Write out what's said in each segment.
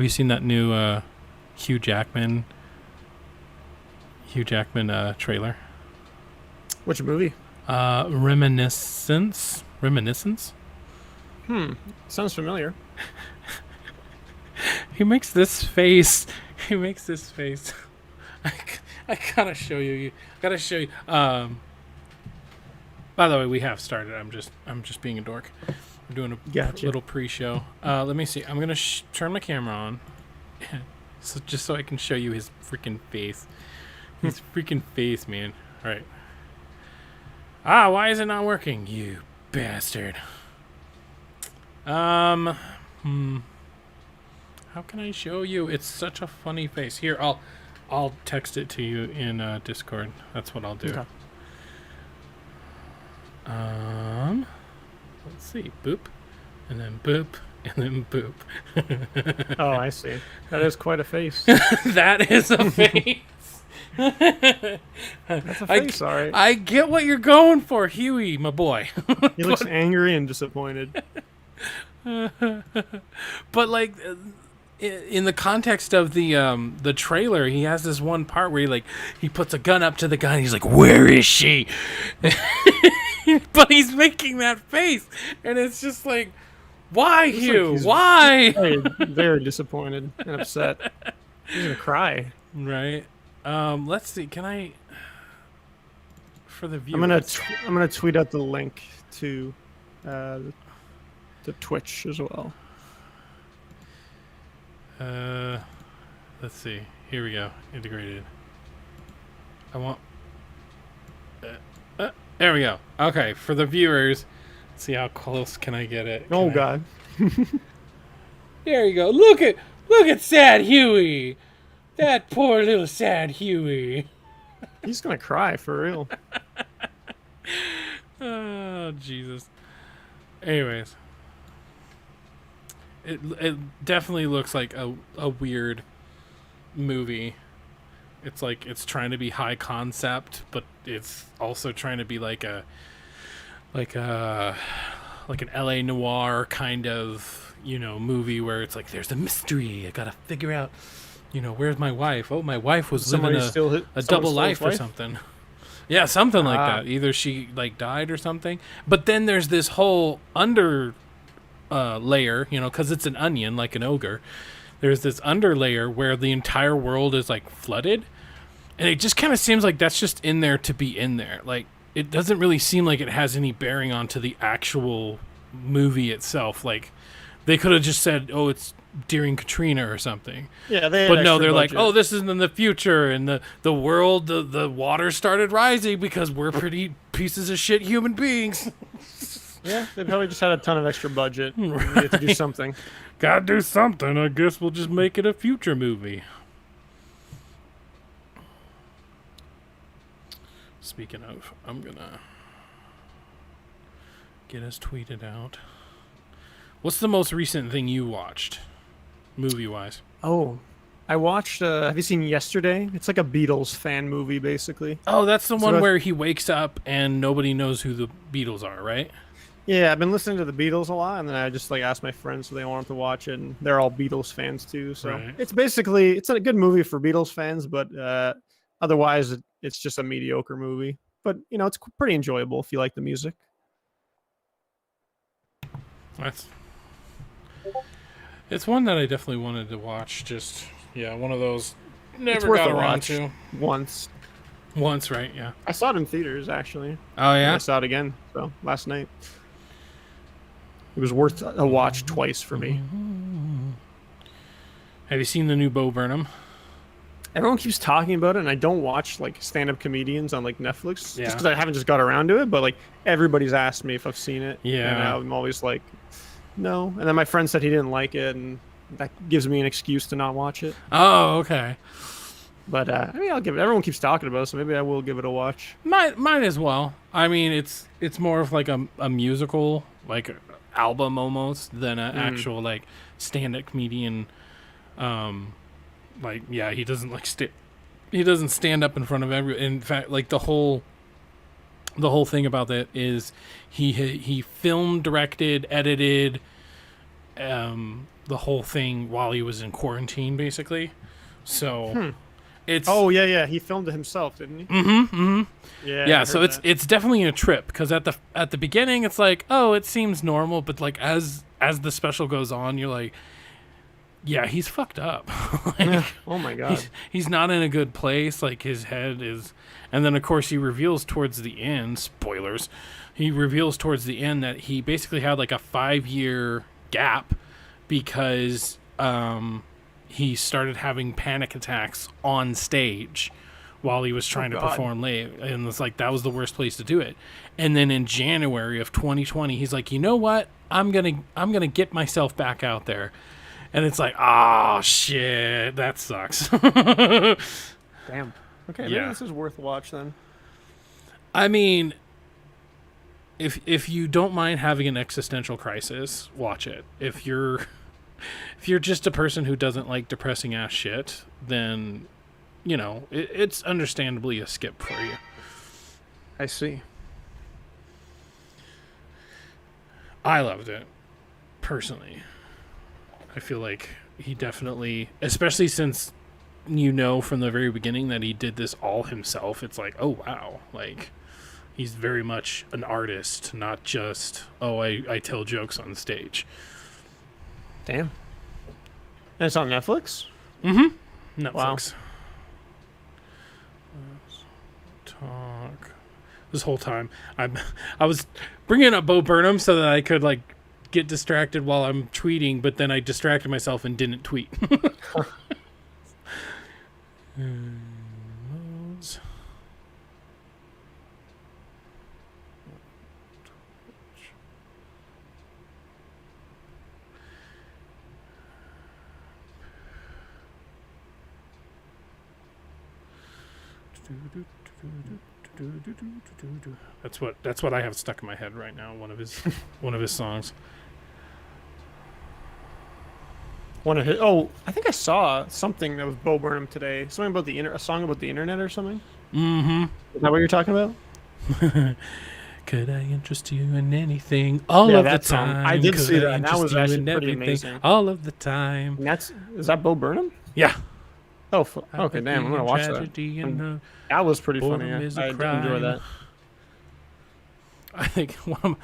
Have you seen that new Hugh Jackman trailer? Which movie? Reminiscence. Sounds familiar. He makes this face. I, I gotta show you. By the way, we have started. I'm just being a dork. We're doing a little pre-show. Let me see. I'm gonna turn my camera on, just so I can show you his freaking face. His freaking face, man. All right. Why is it not working? You bastard. How can I show you? It's such a funny face. Here, I'll text it to you in Discord. That's what I'll do. Okay. Let's see. Boop, and then boop, and then boop. Oh, I see. That is quite a face. That is a face. That's a face, all right. I get what you're going for, Huey, my boy. He looks angry and disappointed. But like, in the context of the trailer, he has this one part where he puts a gun up to the guy and he's like, "Where is she?" But he's making that face, and it's just like, why, Hugh? Why? Very, very disappointed and upset. He's gonna cry. Right. Let's see. Can I? For the viewers, I'm gonna tweet out the link to the Twitch as well. Let's see. Here we go. Integrated. I want. There we go. Okay, for the viewers, let's see how close can I get it. God. There you go. Look at sad Huey. That poor little sad Huey. He's gonna cry for real. Oh, Jesus. Anyways. It definitely looks like a weird movie. It's like it's trying to be high concept, but it's also trying to be like an LA noir kind of, movie where it's like there's a mystery. I gotta figure out, where's my wife? Oh, my wife was living a double life or something. Yeah, something like that. Either she died or something. But then there's this whole under layer, because it's an onion like an ogre. There's this underlayer where the entire world is flooded, and it just kind of seems like that's just in there to be in there. Like, it doesn't really seem like it has any bearing onto the actual movie itself. Like, they could have just said, "Oh, it's during Katrina" or something. Yeah, but no, they're budget. Like, "Oh, this is in the future, and the world, the water started rising because we're pretty pieces of shit human beings." Yeah, they probably just had a ton of extra budget. Right. We had to do something. Gotta do something. I guess we'll just make it a future movie. Speaking of, I'm gonna get us tweeted out. What's the most recent thing you watched, movie-wise? Oh, I watched, have you seen Yesterday? It's like a Beatles fan movie, basically. Oh, that's the one where he wakes up and nobody knows who the Beatles are, right? Yeah, I've been listening to the Beatles a lot, and then I just asked my friends if they wanted to watch it, and they're all Beatles fans too. So right. It's a good movie for Beatles fans, but otherwise it's just a mediocre movie. But it's pretty enjoyable if you like the music. It's one that I definitely wanted to watch. Just one of those never got around to. Once, right? Yeah. I saw it in theaters actually. Oh yeah. And I saw it again last night. It was worth a watch twice for me. Have you seen the new Bo Burnham? Everyone keeps talking about it, and I don't watch stand-up comedians on Netflix just because I haven't just got around to it. But everybody's asked me if I've seen it. Yeah. And I'm always like, no. And then my friend said he didn't like it, and that gives me an excuse to not watch it. Oh, okay. But I'll give it. Everyone keeps talking about it, so maybe I will give it a watch. Might as well. I mean, it's more of a musical, album almost, than an actual stand-up comedian. He doesn't he doesn't stand up in front of everyone. In fact, the whole thing about that is he filmed, directed, edited, the whole thing while he was in quarantine, basically. So it's he filmed it himself, didn't he? Yeah. So it's definitely a trip, because at the beginning it's like, oh, it seems normal, but like as the special goes on, you're like, yeah, he's fucked up. Like, oh my god, he's not in a good place. Like, his head is, and then of course he reveals towards the end. Spoilers. He reveals towards the end that he basically had like a 5-year gap because he started having panic attacks on stage while he was trying to perform late, and it's like that was the worst place to do it. And then in January of 2020, he's like, you know what? I'm gonna get myself back out there. And it's like, oh shit, that sucks. Damn. Okay, maybe this is worth a watch then. I mean, if you don't mind having an existential crisis, watch it. If you're just a person who doesn't like depressing ass shit, then it's understandably a skip for you. I see. I loved it, personally. I feel like he definitely, especially since from the very beginning that he did this all himself, it's like, oh wow, like he's very much an artist, not just, oh, I tell jokes on stage. Damn. And it's on Netflix? Mm-hmm. Netflix. Wow. Let's talk. This whole time, I was bringing up Bo Burnham so that I could like get distracted while I'm tweeting, but then I distracted myself and didn't tweet. That's what I have stuck in my head right now. One of his songs. I think I saw something that was Bo Burnham today. Something about a song about the internet or something. Mm-hmm. Is that what you're talking about? Could I interest you in anything all of the time? Song. I did see that. And that was actually pretty amazing. All of the time. Is that Bo Burnham? Yeah. Oh, okay. Damn, I'm gonna watch that. That was pretty funny. I did enjoy that. I think one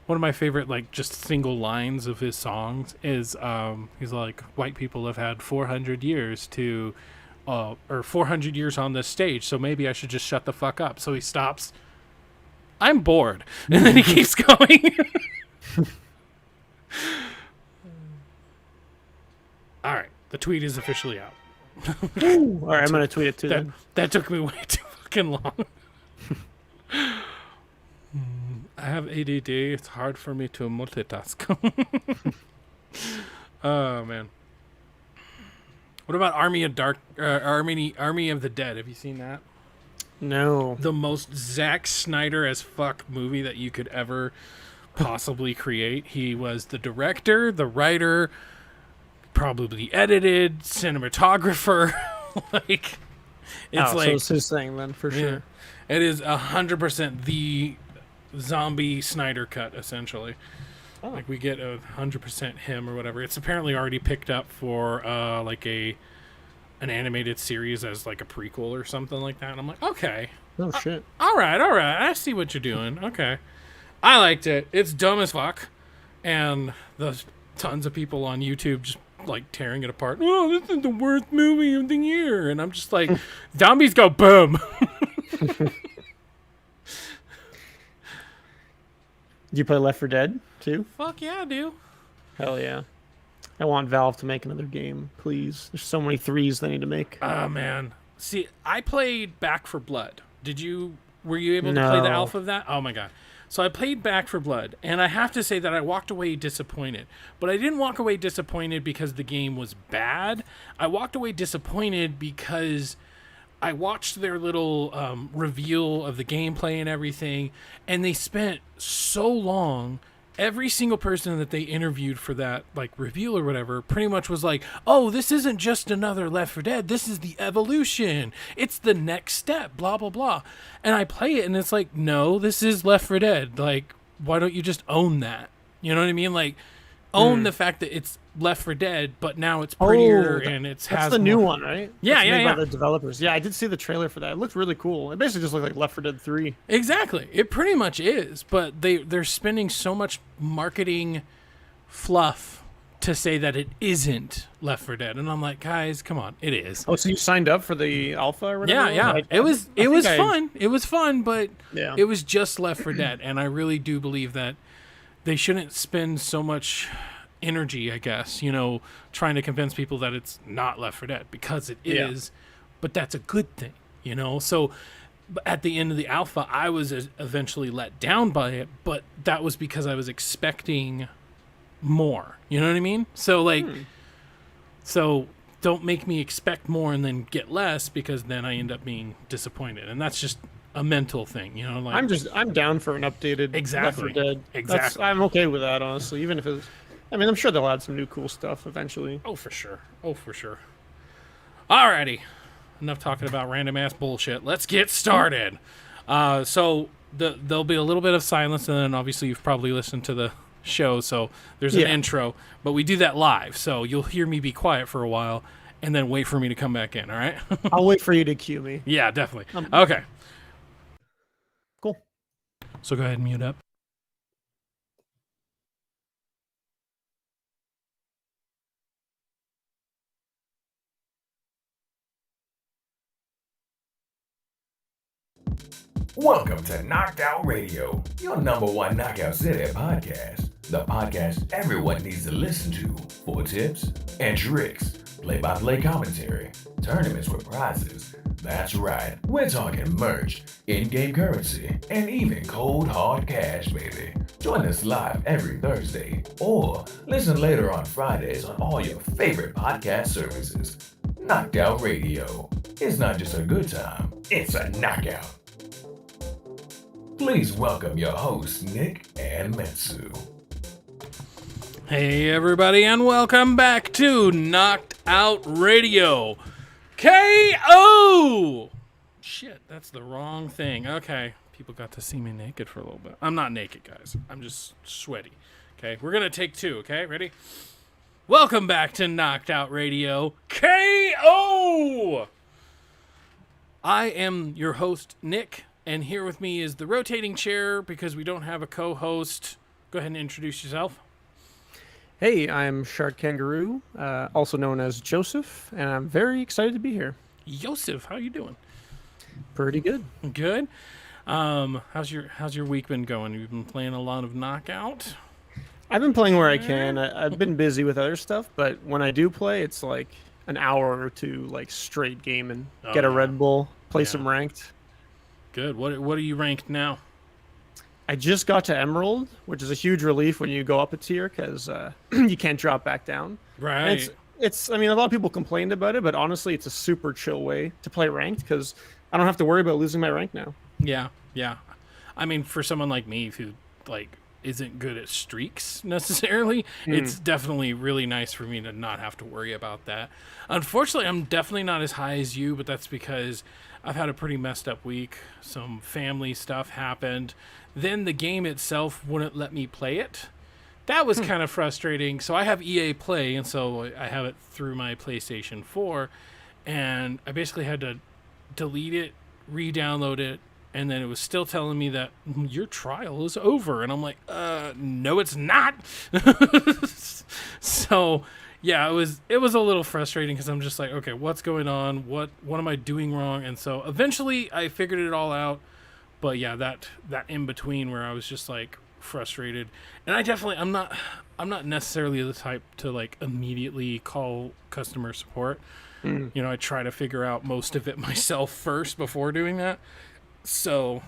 of my favorite, like, just single lines of his songs is he's like, white people have had 400 years or 400 years on this stage, so maybe I should just shut the fuck up. So he stops. I'm bored, and then he keeps going. All right, the tweet is officially out. All right, I'm gonna tweet it too. That took me way too fucking long. I have ADD. It's hard for me to multitask. Oh man. What about Army of the Dead? Have you seen that? No. The most Zack Snyder as fuck movie that you could ever possibly create. He was the director, the writer, probably edited, cinematographer. Like, it's so it's his thing then, for sure. It is 100% the zombie Snyder cut, essentially. Oh. Like, we get 100% him or whatever. It's apparently already picked up for like an animated series as like a prequel or something like that. And I'm like, okay. Oh shit. All right. I see what you're doing. Okay. I liked it. It's dumb as fuck, and there's tons of people on YouTube just like tearing it apart. Oh, this is the worst movie of the year, and I'm just like, zombies go boom. Do you play Left 4 Dead too? Fuck yeah, I do. Hell yeah. I want Valve to make another game, please. There's so many 3s they need to make. Oh man. See, I played Back 4 Blood. Were you able to play the alpha of that? Oh my god. So I played Back 4 Blood, and I have to say that I walked away disappointed. But I didn't walk away disappointed because the game was bad. I walked away disappointed because I watched their little reveal of the gameplay and everything, and they spent so long. Every single person that they interviewed for that like reveal or whatever pretty much was like, oh, this isn't just another Left 4 Dead. This is the evolution. It's the next step, blah, blah, blah. And I play it and it's like, no, this is Left 4 Dead. Like, why don't you just own that? You know what I mean? Like, own the fact that it's Left 4 Dead, but now it's prettier and it's that's the new one, right? Yeah, that's made by the developers. Yeah, I did see the trailer for that. It looked really cool. It basically just looked like Left 4 Dead 3. Exactly. It pretty much is, but they're spending so much marketing fluff to say that it isn't Left 4 Dead, and I'm like, guys, come on, it is. Oh, so you signed up for the alpha or whatever? Yeah. It was fun. It was fun, but it was just Left 4 Dead, and I really do believe that they shouldn't spend so much energy, I guess, trying to convince people that it's not Left 4 Dead, because it is, but that's a good thing, So at the end of the alpha, I was eventually let down by it, but that was because I was expecting more. You know what I mean? So so don't make me expect more and then get less, because then I end up being disappointed, and that's just a mental thing, I'm down for an updated Left 4 Dead. Exactly. I'm okay with that, honestly, even if it's. I'm sure they'll add some new cool stuff eventually. Oh, for sure. Alrighty. Enough talking about random ass bullshit. Let's get started. So there'll be a little bit of silence, and then obviously you've probably listened to the show, so there's an intro, but we do that live, so you'll hear me be quiet for a while and then wait for me to come back in. All right. I'll wait for you to cue me. Yeah, definitely. Okay, cool. So go ahead and mute up. Welcome to Knocked Out Radio, your #1 Knockout City podcast. The podcast everyone needs to listen to for tips and tricks, play-by-play commentary, tournaments with prizes. That's right, we're talking merch, in-game currency, and even cold hard cash, baby. Join us live every Thursday, or listen later on Fridays on all your favorite podcast services. Knocked Out Radio. It's not just a good time, it's a knockout. Please welcome your hosts, Nick and Metsu. Hey, everybody, and welcome back to Knocked Out Radio. KO! Shit, that's the wrong thing. Okay, people got to see me naked for a little bit. I'm not naked, guys. I'm just sweaty. Okay, we're going to take two, okay? Ready? Welcome back to Knocked Out Radio. KO! I am your host, Nick. And here with me is the rotating chair, because we don't have a co-host. Go ahead and introduce yourself. Hey, I'm Shark Kangaroo, also known as Joseph, and I'm very excited to be here. Joseph, how you doing? Pretty good. Good. How's your week been going? You've been playing a lot of Knockout? I've been playing where I can. I've been busy with other stuff, but when I do play, it's like an hour or two, like straight gaming. Get a Red Bull, play some ranked. Good. What are you ranked now? I just got to Emerald, which is a huge relief when you go up a tier, because you can't drop back down. Right. And it's. I mean, a lot of people complained about it, but honestly, it's a super chill way to play ranked, because I don't have to worry about losing my rank now. Yeah. I mean, for someone like me who isn't good at streaks necessarily, it's definitely really nice for me to not have to worry about that. Unfortunately, I'm definitely not as high as you, but that's because I've had a pretty messed up week. Some family stuff happened. Then the game itself wouldn't let me play it. That was kind of frustrating. So I have EA Play, and so I have it through my PlayStation 4, and I basically had to delete it, re-download it, and then it was still telling me that your trial is over. And I'm like, no, it's not. So, yeah, it was a little frustrating, because I'm just like, okay, what's going on? What am I doing wrong? And so eventually I figured it all out. But yeah, that in between where I was just like frustrated. And I'm not necessarily the type to like immediately call customer support. I try to figure out most of it myself first before doing that. So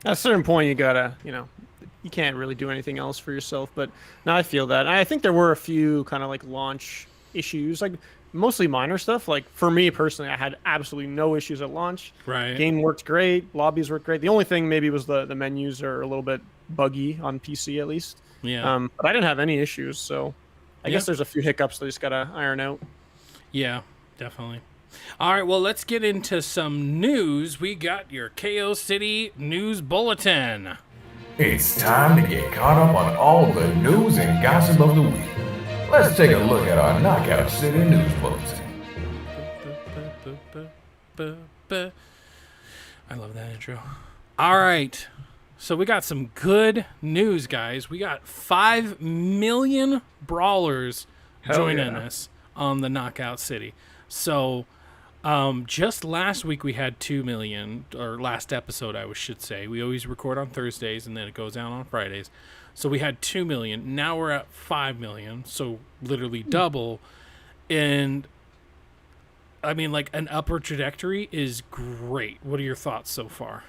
at a certain point, you gotta, you can't really do anything else for yourself. But now I feel that. And I think there were a few kind of like launch issues, like mostly minor stuff. Like for me personally, I had absolutely no issues at launch. Right. Game worked great. Lobbies worked great. The only thing maybe was the menus are a little bit buggy on PC at least. Yeah. But I didn't have any issues. So I guess there's a few hiccups that I just gotta iron out. Yeah, definitely. All right, well, let's get into some news. We got your KO City News Bulletin. It's time to get caught up on all the news and gossip of the week. Let's take a look at our Knockout City News Bulletin. I love that intro. All right. So we got some good news, guys. We got 5 million brawlers joining us on the Knockout City. So just last week we had 2 million, or last episode I should say. We always record on Thursdays and then it goes out on Fridays. So we had 2 million. Now we're at 5 million. So literally double. And I mean, like, an upward trajectory is great. What are your thoughts so far?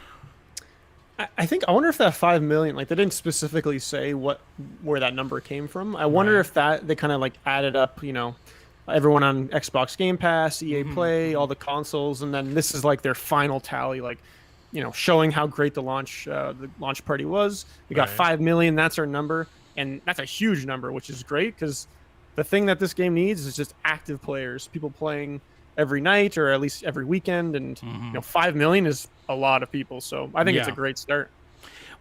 I think, I wonder if that 5 million, like, they didn't specifically say where that number came from. I wonder if that they kind of like added up, you know, everyone on Xbox Game Pass, EA Play, all the consoles, and then this is like their final tally, like, you know, showing how great the launch party was. We got 5 million. That's our number, and that's a huge number, which is great because the thing that this game needs is just active players, people playing every night or at least every weekend, and you know, 5 million is a lot of people, so I think it's a great start.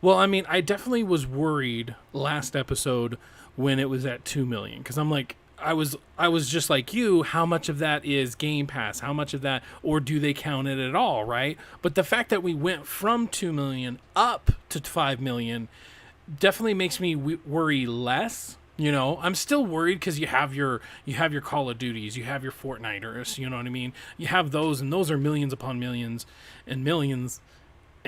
Well, I mean, I definitely was worried last episode when it was at 2 million, because I'm like, I was just like you, how much of that is Game Pass, how much of that, or do they count it at all, right? But the fact that we went from 2 million up to 5 million definitely makes me worry less. You know, I'm still worried because you have your Call of Duties, you have your Fortniters, you know what I mean? You have those, and those are millions upon millions and millions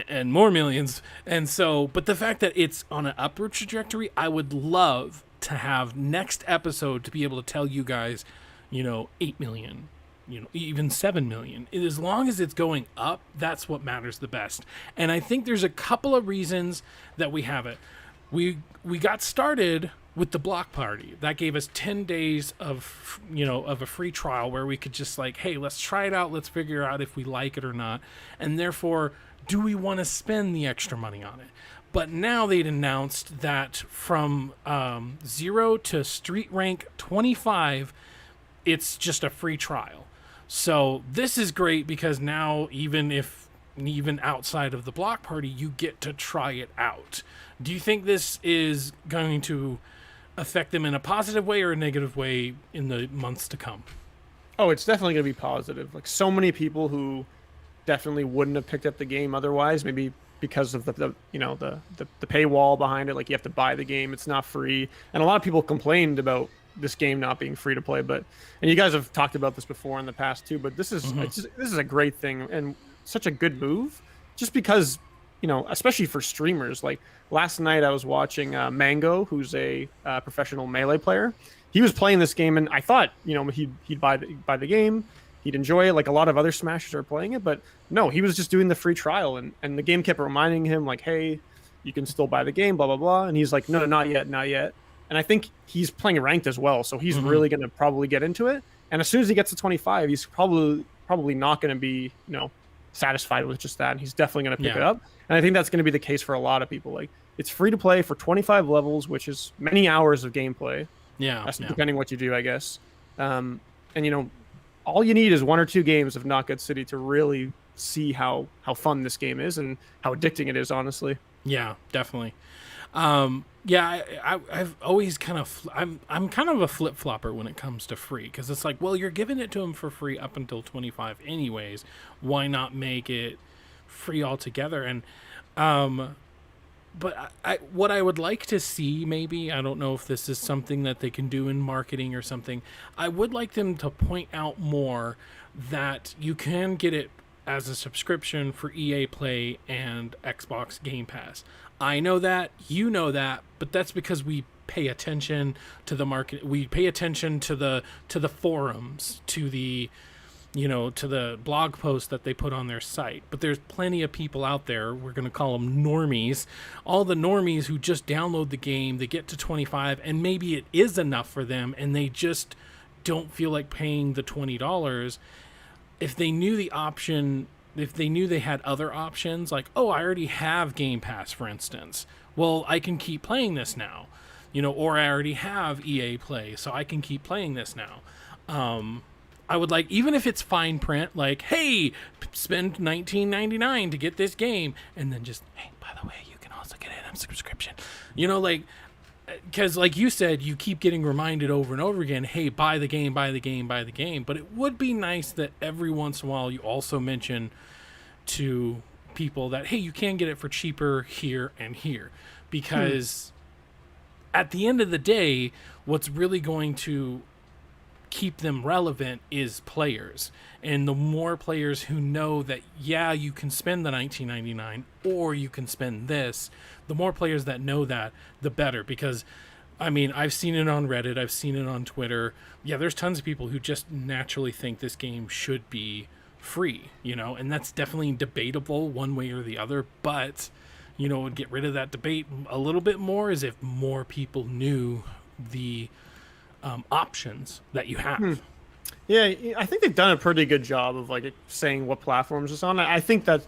and more millions. And so, but the fact that it's on an upward trajectory, I would love to have next episode to be able to tell you guys, you know, 8 million, you know, even 7 million. As long as it's going up, that's what matters the best. And I think there's a couple of reasons that we have it. We got started with the block party. That gave us 10 days of, you know, of a free trial where we could just like, hey, let's try it out. Let's figure out if we like it or not. And therefore, do we want to spend the extra money on it? But now they'd announced that from 0 to street rank 25, it's just a free trial. So this is great because now even outside of the block party, you get to try it out. Do you think this is going to affect them in a positive way or a negative way in the months to come? Oh, it's definitely going to be positive. Like, so many people who definitely wouldn't have picked up the game otherwise, maybe because of the paywall behind it. Like, you have to buy the game, it's not free, and a lot of people complained about this game not being free to play. But, and you guys have talked about this before in the past too, but this is this is a great thing and such a good move, just because, you know, especially for streamers. Like, last night I was watching Mango, who's a professional Melee player. He was playing this game, and I thought, you know, he'd buy the game, he'd enjoy it like a lot of other Smashers are playing it. But no, he was just doing the free trial, and the game kept reminding him like, hey, you can still buy the game, blah blah blah. And he's like, no, not yet. And I think he's playing ranked as well, so he's really going to probably get into it. And as soon as he gets to 25, he's probably not going to be, you know, satisfied with just that, and he's definitely going to pick it up. And I think that's going to be the case for a lot of people. Like, it's free to play for 25 levels, which is many hours of gameplay. Depending what you do, I guess. And, you know, all you need is 1 or 2 games of Knockout City to really see how fun this game is and how addicting it is, honestly. Yeah, definitely. I've always kind of, I'm kind of a flip-flopper when it comes to free, because it's like, well, you're giving it to them for free up until 25 anyways. Why not make it free altogether? And but what I would like to see, maybe, I don't know if this is something that they can do in marketing or something, I would like them to point out more that you can get it as a subscription for EA Play and Xbox Game Pass. I know that, you know that, but that's because we pay attention to the market. We pay attention to the forums, to the, you know, to the blog posts that they put on their site. But there's plenty of people out there, we're going to call them normies, all the normies who just download the game, they get to 25, and maybe it is enough for them, and they just don't feel like paying the $20. If they knew the option, if they knew they had other options, like, oh, I already have Game Pass, for instance, well, I can keep playing this now, you know, or I already have EA Play, so I can keep playing this now. I would like, even if it's fine print, like, hey, spend $19.99 to get this game, and then just, hey, by the way, you can also to get an subscription. You know, like, because like you said, you keep getting reminded over and over again, hey, buy the game, buy the game, buy the game. But it would be nice that every once in a while you also mention to people that, hey, you can get it for cheaper here and here. Because at the end of the day, what's really going to keep them relevant is players. And the more players who know that, yeah, you can spend the $19.99 or you can spend this, the more players that know that, the better. Because, I mean, I've seen it on Reddit, I've seen it on Twitter. Yeah, there's tons of people who just naturally think this game should be free, you know, and that's definitely debatable one way or the other. But, you know, would get rid of that debate a little bit more is if more people knew the options that you have. Yeah, I think they've done a pretty good job of like saying what platforms it's on. I think that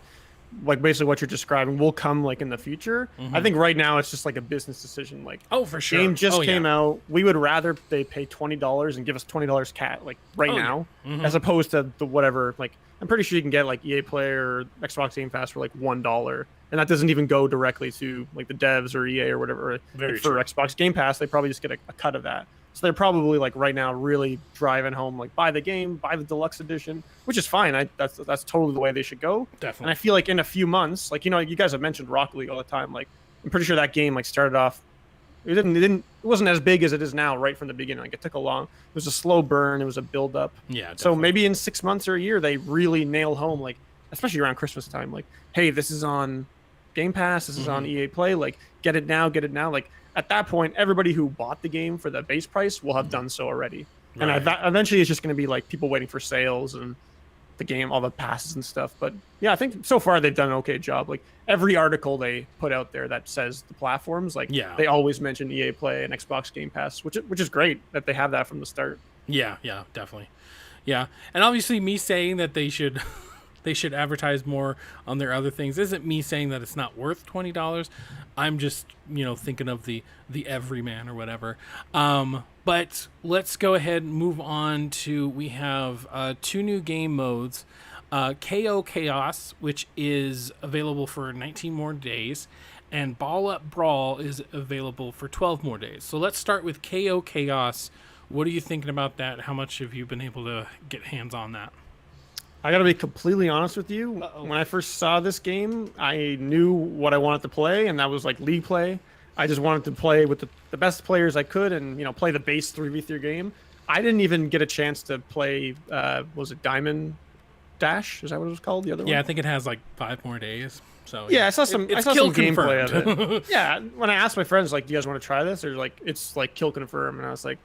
like basically what you're describing will come like in the future. I think right now it's just like a business decision. Like, oh, for sure, game just came out. We would rather they pay $20 and give us $20 like now, as opposed to the whatever. Like, I'm pretty sure you can get like EA Play or Xbox Game Pass for like $1, and that doesn't even go directly to like the devs or EA or whatever. Like, for Xbox Game Pass, they probably just get a cut of that. So they're probably like right now really driving home like buy the game, buy the deluxe edition, which is fine. That's totally the way they should go. Definitely. And I feel like in a few months, like, you know, you guys have mentioned Rocket League all the time. Like, I'm pretty sure that game like started off, it wasn't as big as it is now right from the beginning. Like, it took it was a slow burn, it was a build up. Yeah. Definitely. So maybe in 6 months or a year they really nail home, like especially around Christmas time, like, hey, this is on Game Pass, this is on EA Play, like get it now. Like, at that point, everybody who bought the game for the base price will have done so already. Right. And eventually it's just going to be like people waiting for sales and the game, all the passes and stuff. But yeah, I think so far they've done an okay job. Like, every article they put out there that says the platforms, like, they always mention EA Play and Xbox Game Pass, which is great that they have that from the start. Yeah, definitely. Yeah. And obviously me saying that they should advertise more on their other things isn't me saying that it's not worth $20. I'm just, you know, thinking of the everyman or whatever. But let's go ahead and move on to, we have 2 new game modes. KO Chaos, which is available for 19 more days, and Ball Up Brawl is available for 12 more days. So let's start with KO Chaos. What are you thinking about that? How much have you been able to get hands on that? I gotta be completely honest with you. When I first saw this game, I knew what I wanted to play, and that was like league play. I just wanted to play with the best players I could, and, you know, play the base 3v3 game. I didn't even get a chance to play. Was it Diamond Dash? Is that what it was called? The other one? Yeah, I think it has like 5 more days. So yeah, I saw some gameplay of it. Yeah, when I asked my friends, like, do you guys want to try this? They're like, it's like kill confirm, and I was like,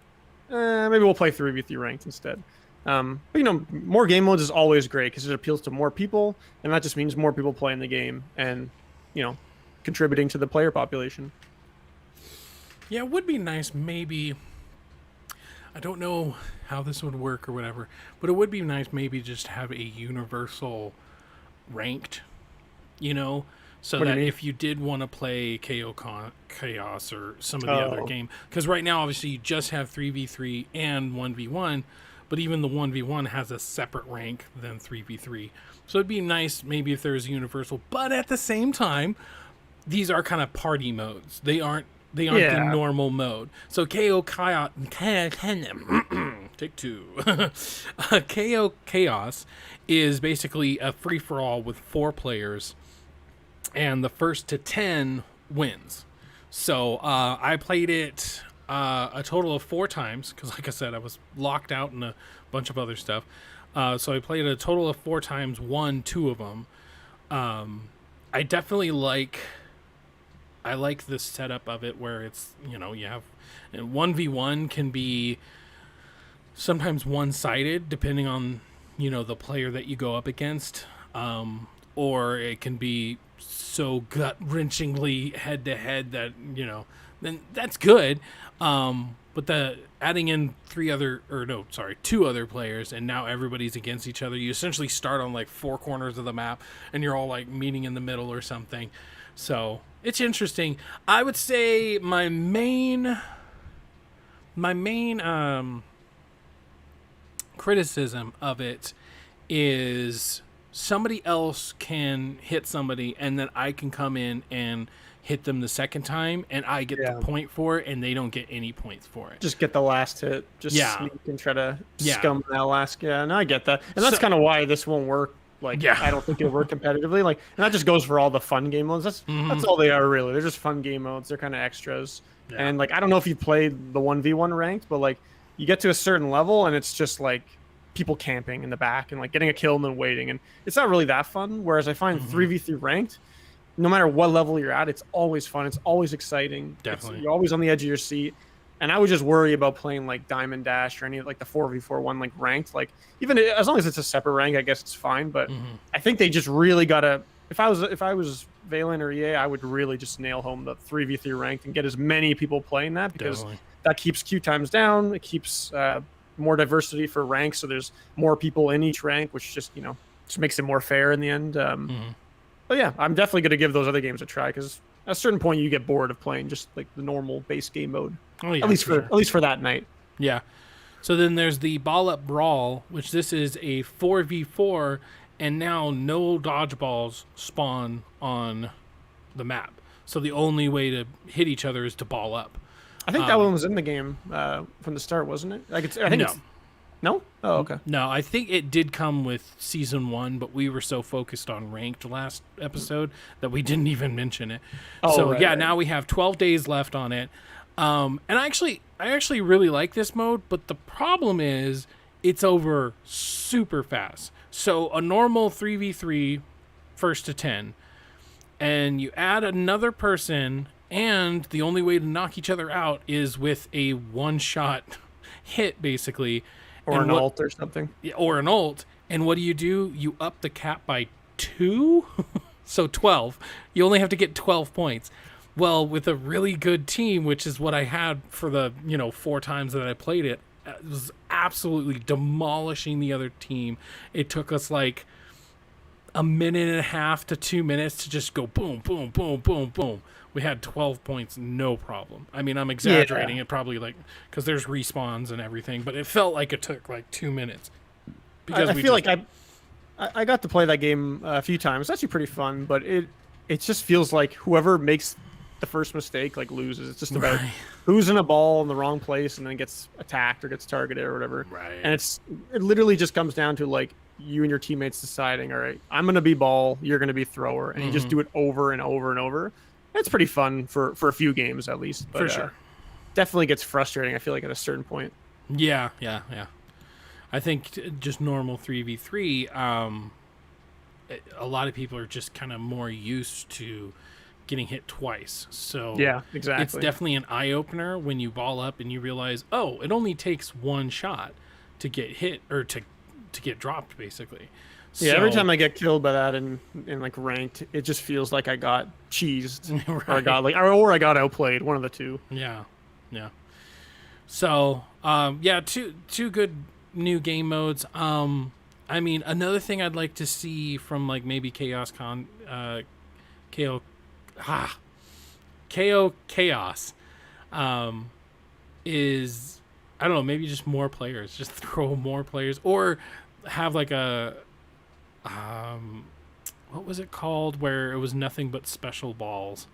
maybe we'll play 3v3 ranked instead. But, you know, more game modes is always great because it appeals to more people, and that just means more people playing the game and, you know, contributing to the player population. Yeah, it would be nice, maybe. I don't know how this would work or whatever, but it would be nice maybe just to have a universal ranked, you know, so that if you did want to play KO Chaos or some of the other game, because right now obviously you just have 3v3 and 1v1, but even the 1v1 has a separate rank than 3v3. So it'd be nice maybe if there was universal, but at the same time, these are kind of party modes. They aren't the normal mode. So KO Chaos, take 2. KO Chaos is basically a free-for-all with 4 players, and the first to 10 wins. So I played it a total of 4 times, because like I said, I was locked out in a bunch of other stuff. So I played a total of 4 times, won 2 of them. I definitely like the setup of it where it's, you know, you have, and 1v1 can be sometimes one-sided depending on, you know, the player that you go up against, or it can be so gut-wrenchingly head-to-head that, you know, then that's good. But the adding in 2 other players, and now everybody's against each other. You essentially start on like 4 corners of the map, and you're all like meeting in the middle or something. So it's interesting. I would say my main criticism of it is somebody else can hit somebody, and then I can come in and hit them the second time, and I get the point for it, and they don't get any points for it. Just get the last hit. Just sneak and try to scum that last. Yeah, no, I get that. And that's kind of why this won't work. Like, I don't think it'll work competitively. Like, and that just goes for all the fun game modes. That's all they are, really. They're just fun game modes. They're kind of extras. Yeah. And, like, I don't know if you played the 1v1 ranked, but, like, you get to a certain level, and it's just, like, people camping in the back and, like, getting a kill and then waiting. And it's not really that fun, whereas I find 3v3 ranked, no matter what level you're at, it's always fun. It's always exciting. Definitely. You're always on the edge of your seat. And I would just worry about playing like Diamond Dash or any like the 4v4 one like ranked. Like even as long as it's a separate rank, I guess it's fine. But I think they just really gotta. If I was Valen or EA, I would really just nail home the 3v3 ranked and get as many people playing that, because that keeps queue times down. It keeps more diversity for ranks, so there's more people in each rank, which just just makes it more fair in the end. But yeah, I'm definitely gonna give those other games a try, because at a certain point you get bored of playing just like the normal base game mode. Oh yeah, at least for that night. Yeah. So then there's the Ball Up Brawl, which this is a 4v4, and now no dodgeballs spawn on the map. So the only way to hit each other is to ball up. I think that one was in the game from the start, wasn't it? Like I think no? Oh, okay. No, I think it did come with Season 1, but we were so focused on Ranked last episode that we didn't even mention it. Oh, so, right. Now we have 12 days left on it. And I actually really like this mode, but the problem is it's over super fast. So a normal 3v3 first to 10, and you add another person, and the only way to knock each other out is with a one-shot hit, basically. Or an ult or something. Or an ult. And what do? You up the cap by 2? So 12. You only have to get 12 points. Well, with a really good team, which is what I had for the 4 times that I played it, it was absolutely demolishing the other team. It took us like a minute and a half to 2 minutes to just go boom, boom, boom, boom, boom. We had 12 points, no problem. I mean, I'm exaggerating it probably, like, because there's respawns and everything, but it felt like it took like 2 minutes. Because I feel like I got to play that game a few times. It's actually pretty fun, but it just feels like whoever makes the first mistake like loses. It's just about who's in a ball in the wrong place and then gets attacked or gets targeted or whatever. Right. And it literally just comes down to like you and your teammates deciding, all right, I'm gonna be ball, you're gonna be thrower, and you just do it over and over and over. It's pretty fun for a few games at least. But, for sure. Definitely gets frustrating, I feel like, at a certain point. Yeah. I think just normal 3v3, a lot of people are just kind of more used to getting hit twice. So yeah, exactly. It's definitely an eye-opener when you ball up and you realize, oh, it only takes one shot to get hit or to get dropped, basically. Yeah, every time I get killed by that in like ranked, it just feels like I got cheesed, right. or I got outplayed, one of the two. Yeah. So, two good new game modes. I mean, another thing I'd like to see from like maybe KO Chaos, is, I don't know, maybe just more players, just throw more players, or have like a what was it called where it was nothing but special balls?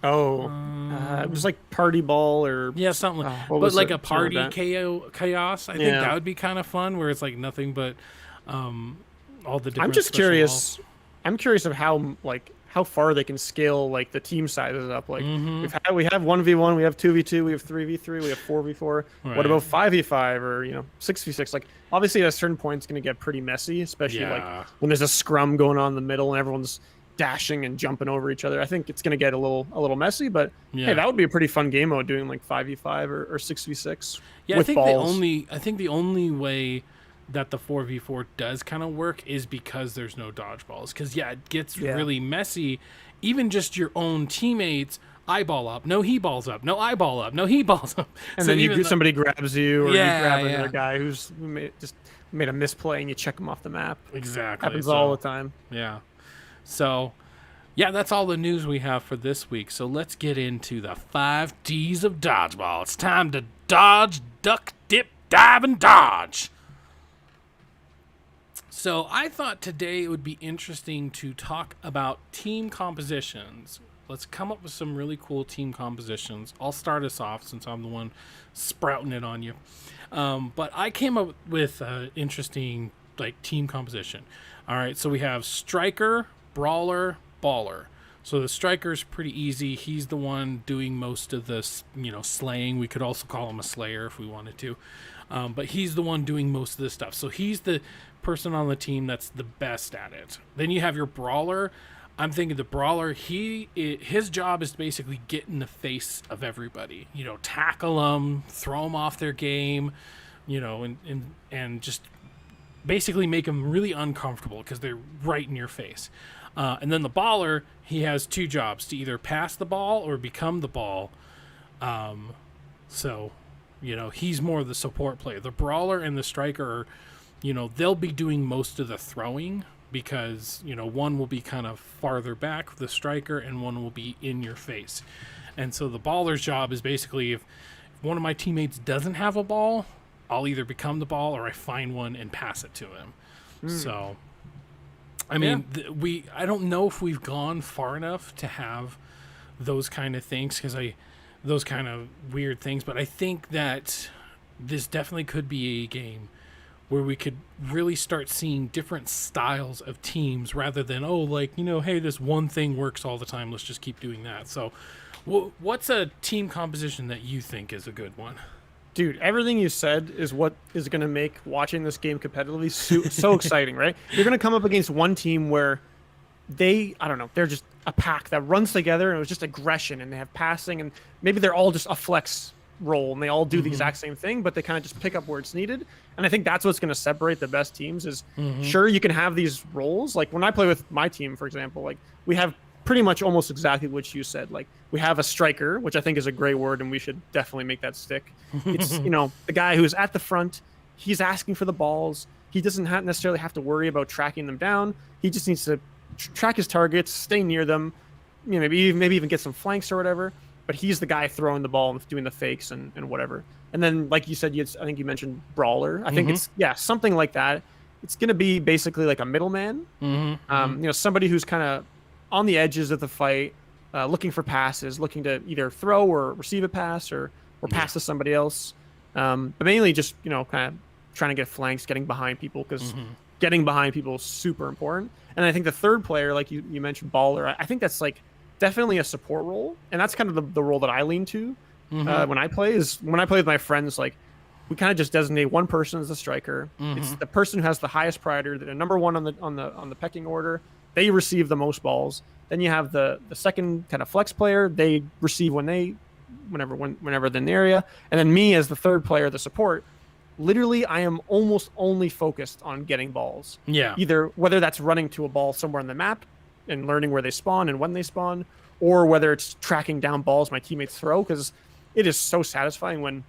It was like party ball or something like, but like a party chaos. I think that would be kind of fun, where it's like nothing but all the different. I'm just curious. Balls. I'm curious of how far they can scale like the team sizes up. Like we have 1v1, we have 2v2, we have 3v3, we have 4v4. Right. What about 5v5 or 6v6? Like obviously at a certain point it's going to get pretty messy, especially like when there's a scrum going on in the middle and everyone's dashing and jumping over each other. I think it's going to get a little messy, but hey, that would be a pretty fun game mode, doing like 5v5 or 6v6. Yeah, with balls. I think the only way that the 4v4 does kind of work is because there's no dodgeballs. Because it gets really messy. Even just your own teammates eyeball up, no he balls up, no eyeball up, no he balls up, and so then somebody grabs you, or you grab another guy who's made a misplay, and you check him off the map. Exactly, happens all the time. Yeah. So, that's all the news we have for this week. So let's get into the 5 Ds of dodgeball. It's time to dodge, duck, dip, dive, and dodge. So I thought today it would be interesting to talk about team compositions. let's come up with some really cool team compositions. I'll start us off since I'm the one sprouting it on you. But I came up with interesting like team composition. All right, so we have striker, brawler, baller. So the striker's pretty easy. He's the one doing most of the, slaying. We could also call him a slayer if we wanted to. But he's the one doing most of the stuff. So he's the person on the team that's the best at it. Then you have your brawler. I'm thinking the brawler, his job is to basically get in the face of everybody. Tackle them, throw them off their game, and just basically make them really uncomfortable because they're right in your face. And then the baller, he has two jobs, to either pass the ball or become the ball. He's more of the support player. The brawler and the striker, they'll be doing most of the throwing because, one will be kind of farther back, the striker, and one will be in your face. And so the baller's job is basically if one of my teammates doesn't have a ball, I'll either become the ball or I find one and pass it to him. So, I mean, I don't know if we've gone far enough to have those kind of things those kind of weird things, but I think that this definitely could be a game where we could really start seeing different styles of teams rather than, hey, this one thing works all the time, let's just keep doing that. So what's a team composition that you think is a good one? Dude, everything you said is what is going to make watching this game competitively so exciting, right? You're going to come up against one team where they're just a pack that runs together and it was just aggression and they have passing and maybe they're all just a flex role and they all do the exact same thing, but they kind of just pick up where it's needed. And I think that's what's going to separate the best teams is sure, you can have these roles. Like when I play with my team, for example, like we have pretty much almost exactly what you said. Like we have a striker, which I think is a great word and we should definitely make that stick. It's, the guy who's at the front, he's asking for the balls. He doesn't necessarily have to worry about tracking them down. He just needs to track his targets, stay near them, maybe even get some flanks or whatever. But he's the guy throwing the ball and doing the fakes and whatever. And then, like you said, I think you mentioned brawler. I think it's something like that. It's going to be basically like a middleman. Somebody who's kind of on the edges of the fight, looking for passes, looking to either throw or receive a pass or pass to somebody else. But mainly just kind of trying to get flanks, getting behind people because getting behind people is super important. And I think the third player, like you mentioned, baller, I think that's like definitely a support role, and that's kind of the role that I lean to when I play. Is when I play with my friends, like we kind of just designate one person as the striker. It's the person who has the highest priority, the number one on the pecking order. They receive the most balls. Then you have the second kind of flex player. They receive whenever they're in the area, and then me as the third player, the support. Literally, I am almost only focused on getting balls. Yeah. Either whether that's running to a ball somewhere on the map and learning where they spawn and when they spawn, or whether it's tracking down balls my teammates throw, because it is so satisfying when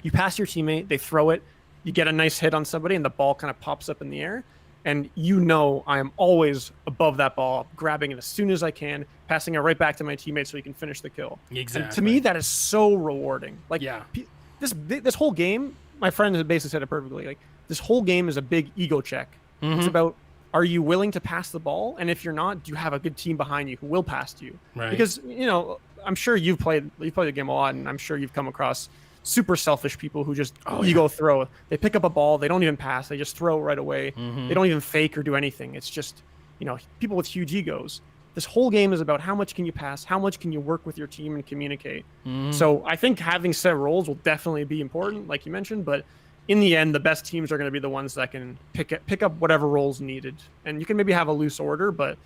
you pass your teammate, they throw it, you get a nice hit on somebody, and the ball kind of pops up in the air. And I am always above that ball, grabbing it as soon as I can, passing it right back to my teammate so he can finish the kill. Exactly. And to me, that is so rewarding. Like, this whole game, my friend has basically said it perfectly. Like, this whole game is a big ego check. It's about, are you willing to pass the ball? And if you're not, do you have a good team behind you who will pass to you? Right. Because, I'm sure you've played the game a lot, and I'm sure you've come across super selfish people who just ego throw. They pick up a ball, they don't even pass, they just throw right away. They don't even fake or do anything. It's just, people with huge egos. This whole game is about how much can you pass, how much can you work with your team and communicate. So I think having set roles will definitely be important, like you mentioned, but in the end, the best teams are going to be the ones that can pick up whatever roles needed. And you can maybe have a loose order, but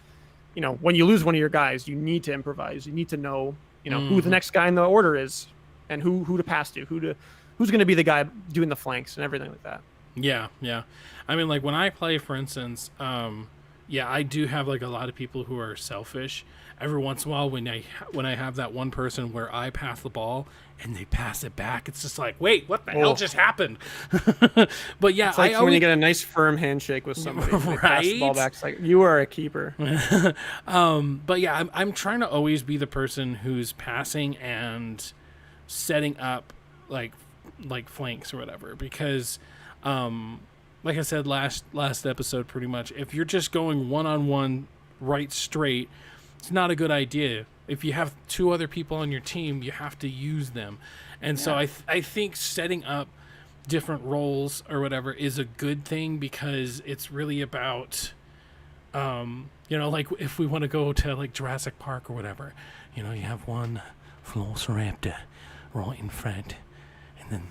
when you lose one of your guys, you need to improvise. You need to know, who the next guy in the order is and who to pass to, who's going to be the guy doing the flanks and everything like that. Yeah. I mean, like when I play, for instance, I do have like a lot of people who are selfish. Every once in a while, when I have that one person where I pass the ball and they pass it back, it's just like, wait, what the hell just happened? But yeah, it's like when you get a nice firm handshake with somebody, right? Pass the ball back. It's like you are a keeper. But yeah, I'm trying to always be the person who's passing and setting up like flanks or whatever, because like I said last episode, pretty much if you're just going one-on-one right straight, it's not a good idea. if you have 2 other people on your team, you have to use them. And so I think setting up different roles or whatever is a good thing, because it's really about, like if we want to go to like Jurassic Park or whatever, you have one velociraptor right in front, and then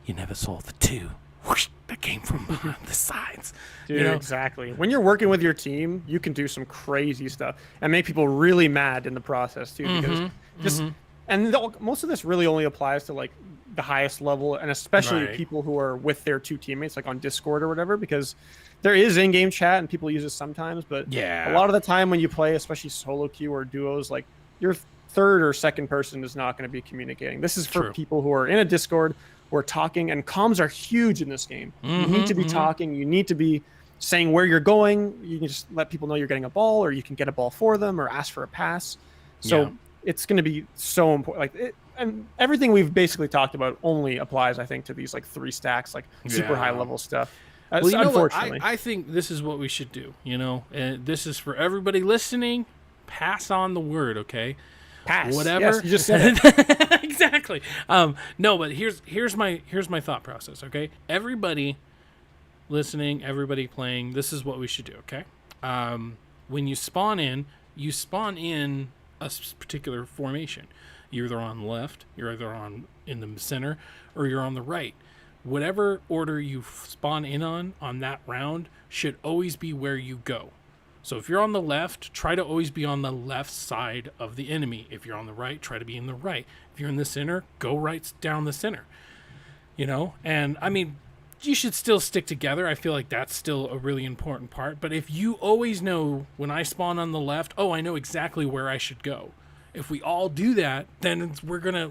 you never saw the 2 whoosh, that came from behind the sides. Dude, exactly. When you're working with your team, you can do some crazy stuff and make people really mad in the process too. Because most of this really only applies to like the highest level, and especially people who are with their 2 teammates, like on Discord or whatever, because there is in-game chat and people use it sometimes. But a lot of the time when you play, especially solo queue or duos, like your third or second person is not going to be communicating. This is for people who are in a Discord. We're talking, and comms are huge in this game. You need to be talking. You need to be saying where you're going. You can just let people know you're getting a ball, or you can get a ball for them, or ask for a pass. So it's going to be so important. And everything we've basically talked about only applies, I think, to these like 3 stacks, like super high level stuff. Well, unfortunately, I think this is what we should do. And this is for everybody listening. Pass on the word, okay? Pass. Whatever. Yes, you just said it. Exactly. No, but here's my thought process. Okay, everybody listening, everybody playing. This is what we should do. Okay. When you spawn in a particular formation. You're either on the left, you're either in the center, or you're on the right. Whatever order you spawn in on that round should always be where you go. So if you're on the left, try to always be on the left side of the enemy. If you're on the right, try to be in the right. If you're in the center, go right down the center. And I mean, you should still stick together. I feel like that's still a really important part. But if you always know when I spawn on the left, I know exactly where I should go. If we all do that, then we're gonna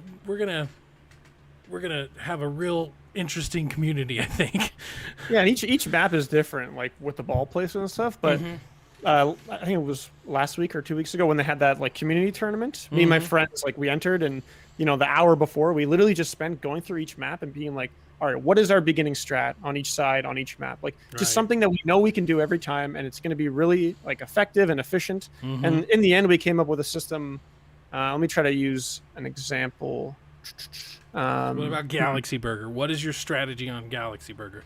have a real interesting community, I think. Yeah, and each map is different, like with the ball placement and stuff. But I think it was last week or 2 weeks ago when they had that like community tournament. Me and my friends, like we entered, and the hour before, we literally just spent going through each map and being like, all right, what is our beginning strat on each side, on each map? Like just something that we know we can do every time, and it's going to be really like effective and efficient. And in the end, we came up with a system. Let me try to use an example. What about Galaxy Burger? What is your strategy on Galaxy Burger?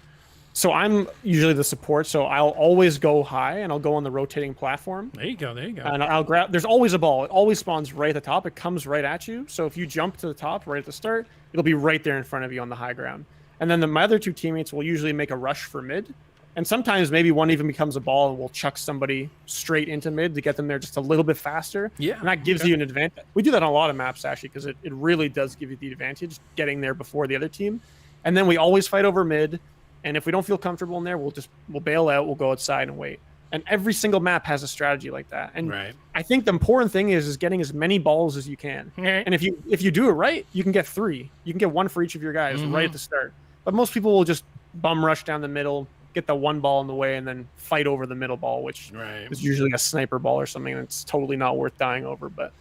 So I'm usually the support, so I'll always go high, and I'll go on the rotating platform. There you go. And I'll grab. There's always a ball. It always spawns right at the top. It comes right at you. So if you jump to the top right at the start, it'll be right there in front of you on the high ground. And then my other 2 teammates will usually make a rush for mid. And sometimes maybe one even becomes a ball, and we'll chuck somebody straight into mid to get them there just a little bit faster. Yeah. And that gives you an advantage. We do that on a lot of maps, actually, because it really does give you the advantage getting there before the other team. And then we always fight over mid. And if we don't feel comfortable in there, we'll bail out. We'll go outside and wait. And every single map has a strategy like that. And I think the important thing is getting as many balls as you can. And if you do it right, you can get 3. You can get 1 for each of your guys right at the start. But most people will just bum rush down the middle, get the 1 ball in the way, and then fight over the middle ball, which is usually a sniper ball or something that's totally not worth dying over. But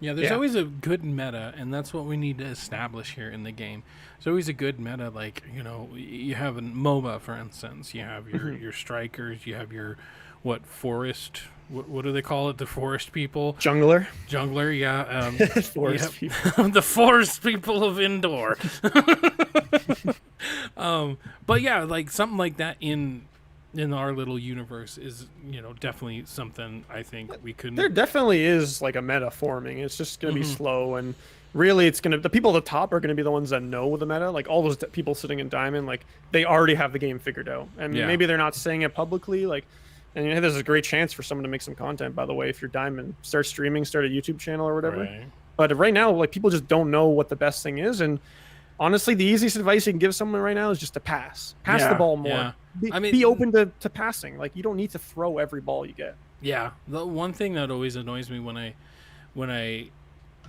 there's always a good meta, and that's what we need to establish here in the game. There's always a good meta, like you have a MOBA, for instance. You have your strikers, you have your forest. What do they call it? The forest people. Jungler, yeah. Forest people. The forest people of Indoor. But yeah, like something like that in our little universe is definitely something I think we could. There definitely is like a meta forming. It's just gonna be slow, and really the people at the top are gonna be the ones that know the meta. Like all those people sitting in Diamond, like they already have the game figured out, and maybe they're not saying it publicly. Like, and this is a great chance for someone to make some content. By the way, if you're Diamond, start streaming, start a YouTube channel or whatever. But right now, like people just don't know what the best thing is, and honestly, the easiest advice you can give someone right now is just to pass the ball more. Be open to passing. Like you don't need to throw every ball you get. Yeah, the one thing that always annoys me when I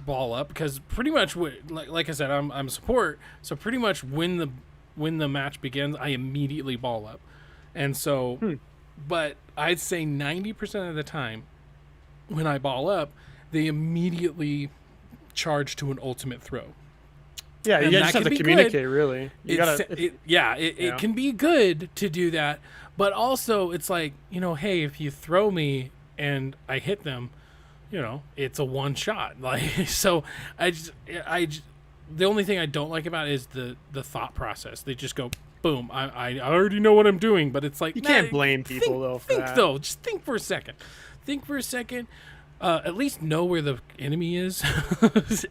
ball up, because pretty much like I said, I'm support, so pretty much when the match begins, I immediately ball up, and so, but I'd say 90% of the time when I ball up, they immediately charge to an ultimate throw. Yeah, you just have to communicate, really. It can be good to do that, but also it's like, hey, if you throw me and I hit them, it's a one shot. Like, so the only thing I don't like about it is the thought process. They just go, boom, I already know what I'm doing, but it's like, you can't blame people though for that. Though, just think for a second. At least know where the enemy is,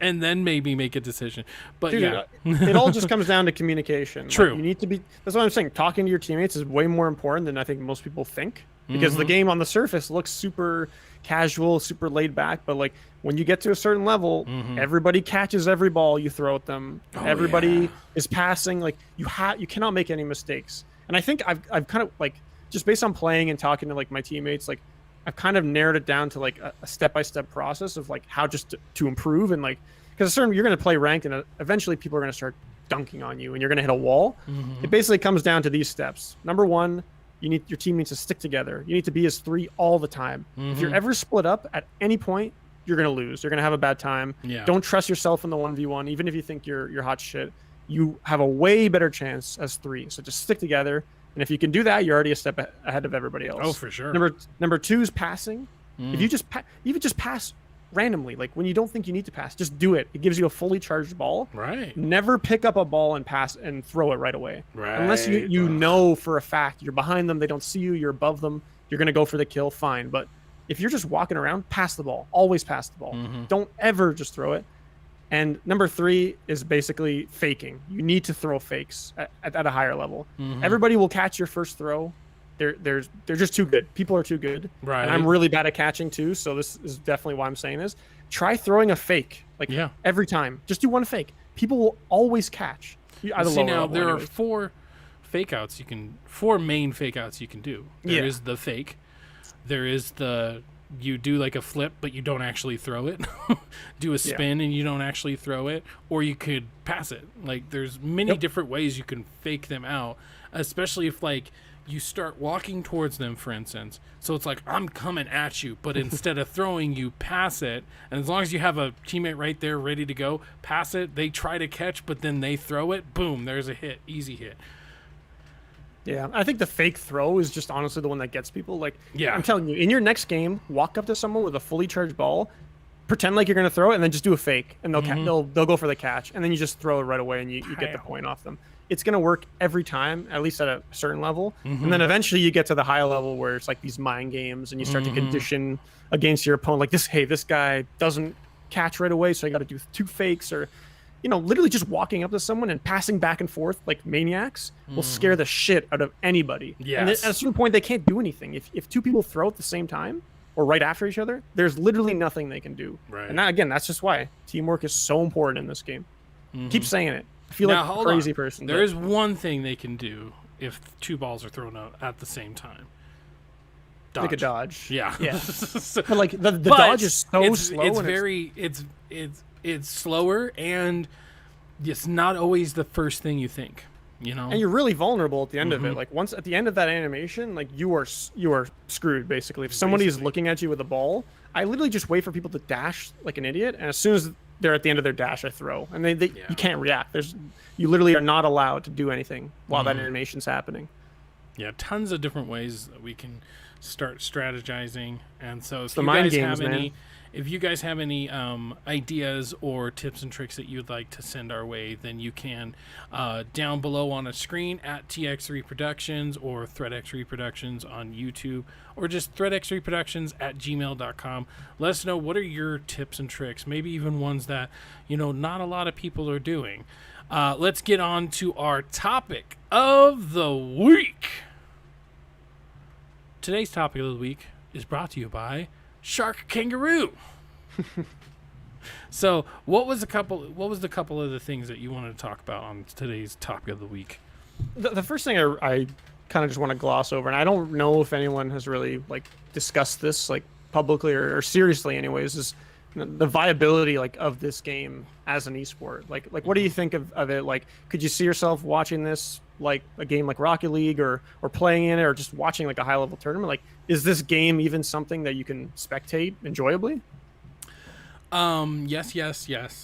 and then maybe make a decision. But dude, it all just comes down to communication. True. Like, you need to be. That's what I'm saying. Talking to your teammates is way more important than I think most people think. Because the game on the surface looks super casual, super laid back, but like when you get to a certain level, everybody catches every ball you throw at them. Everybody is passing. Like you cannot make any mistakes. And I think I've kind of like just based on playing and talking to like my teammates, like I've kind of narrowed it down to like a step-by-step process of like how just to improve and like because you're going to play ranked and eventually people are going to start dunking on you and you're going to hit a wall. It basically comes down to these steps. Number one, your team needs to stick together. You need to be as 3 all the time. If you're ever split up at any point, you're going to lose. You're going to have a bad time. Yeah. Don't trust yourself in the 1v1. Even if you think you're hot shit, you have a way better chance as 3. So just stick together. And if you can do that, you're already a step ahead of everybody else. Oh, for sure. Number 2 is passing. If you just pass randomly, like when you don't think you need to pass, just do it. It gives you a fully charged ball. Right. Never pick up a ball and pass and throw it right away. Right. Unless you know for a fact you're behind them, they don't see you, you're above them, you're going to go for the kill, fine. But if you're just walking around, pass the ball. Always pass the ball. Don't ever just throw it. And number 3 is basically faking. You need to throw fakes at a higher level. Everybody will catch your first throw. They're just too good. People are too good. Right. And I'm really bad at catching too. So this is definitely why I'm saying this. Try throwing a fake every time. Just do one fake. People will always catch. See, now there are 4 main fake outs you can do. There is the fake. There is you do like a flip, but you don't actually throw it. Do a spin and you don't actually throw it, or you could pass it. Like there's many different ways you can fake them out, especially if like you start walking towards them, for instance. So it's like, I'm coming at you, but instead of throwing, you pass it. And as long as you have a teammate right there ready to go, pass it. They try to catch, but then they throw it. Boom, there's a hit. Easy hit. Yeah, I think the fake throw is just honestly the one that gets people. Like, yeah, I'm telling you, in your next game, walk up to someone with a fully charged ball, pretend like you're going to throw it, and then just do a fake, and they'll go for the catch, and then you just throw it right away, and you get the point off them. It's going to work every time, at least at a certain level. And then eventually you get to the high level where it's like these mind games, and you start to condition against your opponent. Like, this guy doesn't catch right away, so I got to do 2 fakes, or literally just walking up to someone and passing back and forth like maniacs will scare the shit out of anybody. Yes. And at a certain point, they can't do anything. If 2 people throw at the same time or right after each other, there's literally nothing they can do. Right. And that's just why teamwork is so important in this game. Keep saying it. I feel like a crazy person. There is one thing they can do if 2 balls are thrown out at the same time. Dodge. Like a dodge. Yeah. But like the dodge is so slow. It's slower, and it's not always the first thing you think, And you're really vulnerable at the end of it. Like once at the end of that animation, like you are screwed basically. If somebody is looking at you with a ball, I literally just wait for people to dash like an idiot, and as soon as they're at the end of their dash, I throw, and you can't react. You literally are not allowed to do anything while that animation's happening. Yeah, tons of different ways that we can start strategizing, and so if you guys have any ideas or tips and tricks that you'd like to send our way, then you can down below on a screen at TX3 Productions or ThreadX3 Productions on YouTube, or just threadx3productions@gmail.com. Let us know, what are your tips and tricks, maybe even ones that not a lot of people are doing. Let's get on to our topic of the week. Today's topic of the week is brought to you by Shark Kangaroo. So what was the couple of the things that you wanted to talk about on today's topic of the week? The first thing I kind of just want to gloss over, and I don't know if anyone has really like discussed this like publicly or seriously anyways, is the viability like of this game as an esport. Like what do you think of it? Like, could you see yourself watching this like a game like Rocket League or playing in it, or just watching like a high level tournament? Like, is this game even something that you can spectate enjoyably? Yes,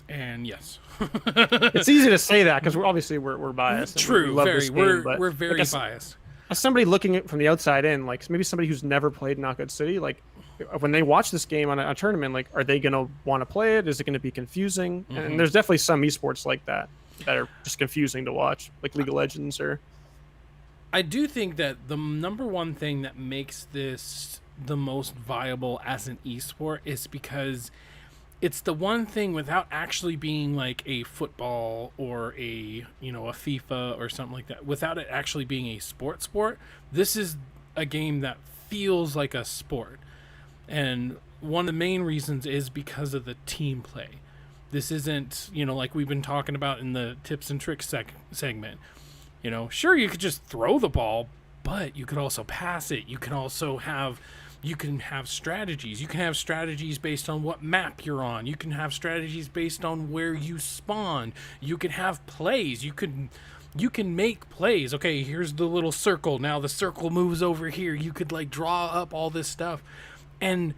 and yes. It's easy to say that because we're biased. True, we're very biased. As somebody looking at from the outside in, like maybe somebody who's never played Knockout City, like when they watch this game on a tournament, like, are they going to want to play it? Is it going to be confusing? And there's definitely some esports like that are just confusing to watch, like League of Legends. Or I do think that the number one thing that makes this the most viable as an esport is because it's the one thing without actually being like a football or a FIFA or something like that, without it actually being a sport. This is a game that feels like a sport. And one of the main reasons is because of the team play. This isn't, like we've been talking about in the tips and tricks segment. Sure, you could just throw the ball, but you could also pass it. You can have strategies. You can have strategies based on what map you're on. You can have strategies based on where you spawn. You can have plays. You can make plays. Okay, here's the little circle. Now the circle moves over here. You could like draw up all this stuff. And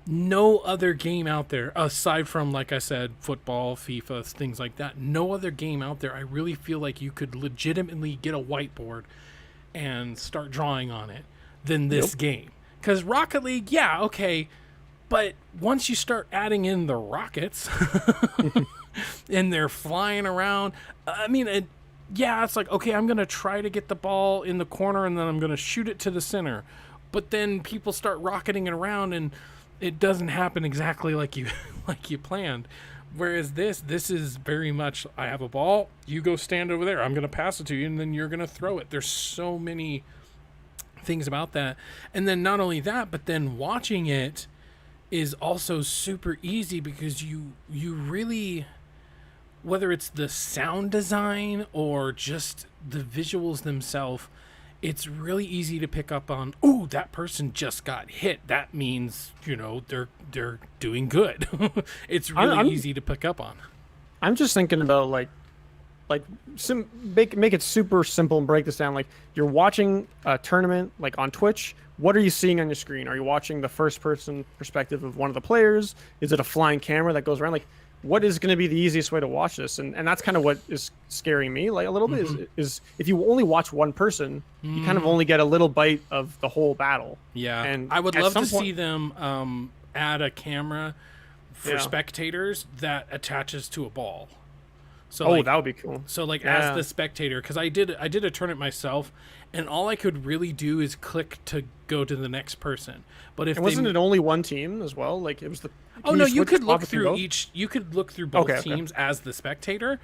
no other game out there, aside from, like I said, football, FIFA, things like that, no other game out there, I really feel like you could legitimately get a whiteboard and start drawing on it than this game. Because Rocket League, yeah, okay, but once you start adding in the rockets and they're flying around, it's like, okay, I'm going to try to get the ball in the corner and then I'm going to shoot it to the center. But then people start rocketing it around and it doesn't happen exactly like you planned. Whereas this is very much, I have a ball, you go stand over there, I'm going to pass it to you, and then you're going to throw it. There's so many things about that. And then not only that, but then watching it is also super easy because you really, whether it's the sound design or just the visuals themselves, it's really easy to pick up on, ooh, that person just got hit. That means, they're doing good. It's really easy to pick up on. I'm just thinking about make it super simple and break this down. Like, you're watching a tournament, like on Twitch. What are you seeing on your screen? Are you watching the first person perspective of one of the players? Is it a flying camera that goes around? Like, what is going to be the easiest way to watch this? And that's kind of what is scaring me, like, a little bit, is if you only watch one person, you kind of only get a little bite of the whole battle. Yeah. And I would love to see them add a camera for spectators that attaches to a ball. So that would be cool. So as the spectator, because I did a tournament myself, and all I could really do is click to go to the next person. But if wasn't it only one team as well? Like, it was the. Oh no, you could look through each. You could look through both teams as the spectator.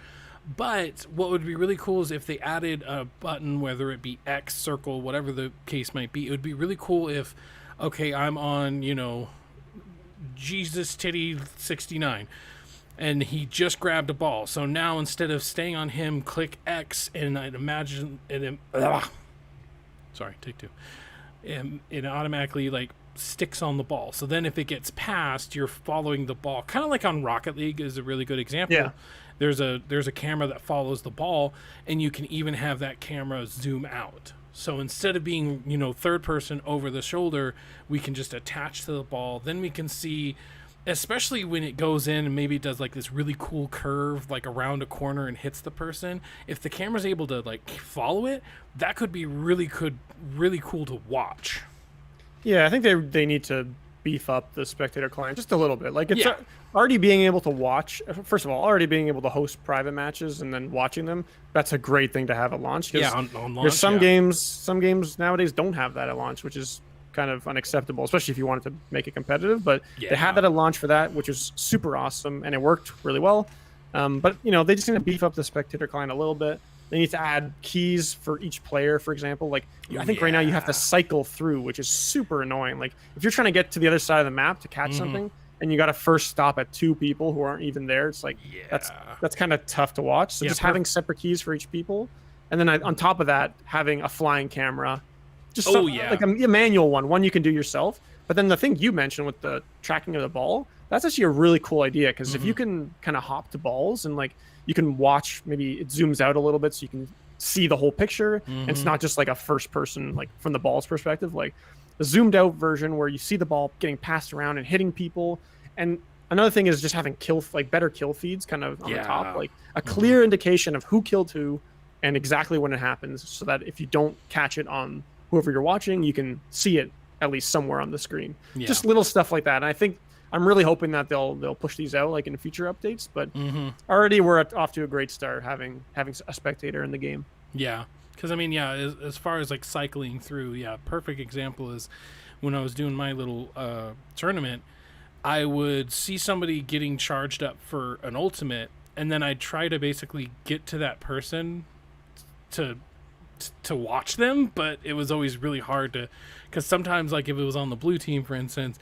But what would be really cool is if they added a button, whether it be X, circle, whatever the case might be. It would be really cool if, okay, I'm on Jesus Titty 69. And he just grabbed a ball. So now instead of staying on him, click X, and I'd imagine it. Sorry, take two. It automatically sticks on the ball. So then if it gets passed, you're following the ball. Kind of like on Rocket League is a really good example. Yeah. There's a camera that follows the ball, and you can even have that camera zoom out. So instead of being third person over the shoulder, we can just attach to the ball. Then we can see. Especially when it goes in and maybe it does this really cool curve around a corner and hits the person. If the camera's able to follow it, that could be really cool to watch. Yeah, I think they need to beef up the spectator client just a little bit. Already being able to watch. First of all, already being able to host private matches and then watching them. That's a great thing to have at launch. Yeah, on launch. There's some games nowadays don't have that at launch, which is kind of unacceptable, especially if you wanted to make it competitive. But they had that at launch for that, which is super awesome, and it worked really well. But they just need to beef up the spectator client a little bit. They need to add keys for each player, for example. I think right now you have to cycle through, which is super annoying. If you're trying to get to the other side of the map to catch something, and you got to first stop at two people who aren't even there, it's that's kind of tough to watch. So just having separate keys for each people, and then on top of that, having a flying camera. Just like a manual one you can do yourself. But then the thing you mentioned with the tracking of the ball, that's actually a really cool idea, because if you can kind of hop to balls and you can watch, maybe it zooms out a little bit so you can see the whole picture. And it's not just a first person, from the ball's perspective, the zoomed out version where you see the ball getting passed around and hitting people. And another thing is just having better kill feeds kind of on the top, a clear indication of who killed who and exactly when it happens, so that if you don't catch it on whoever you're watching, you can see it at least somewhere on the screen. Yeah. Just little stuff like that. And I think I'm really hoping that they'll push these out like in future updates. But already we're off to a great start having a spectator in the game. Yeah, because I mean, yeah, as far as like cycling through, yeah, perfect example is when I was doing my little tournament, I would see somebody getting charged up for an ultimate, and then I'd try to basically get to that person to watch them, but it was always really hard to, because sometimes, like if it was on the blue team, for instance,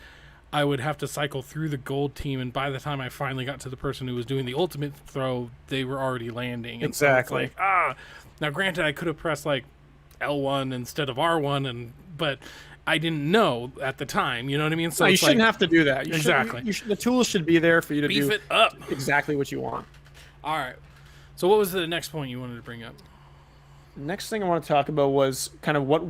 I would have to cycle through the gold team, and by the time I finally got to the person who was doing the ultimate throw, they were already landing. And exactly. So it's like, now granted, I could have pressed like L1 instead of R1, but I didn't know at the time. You know what I mean? So no, you shouldn't have to do that. Exactly. The tools should be there for you to beef do it up exactly what you want. All right. So what was the next point you wanted to bring up? Next thing I want to talk about was kind of what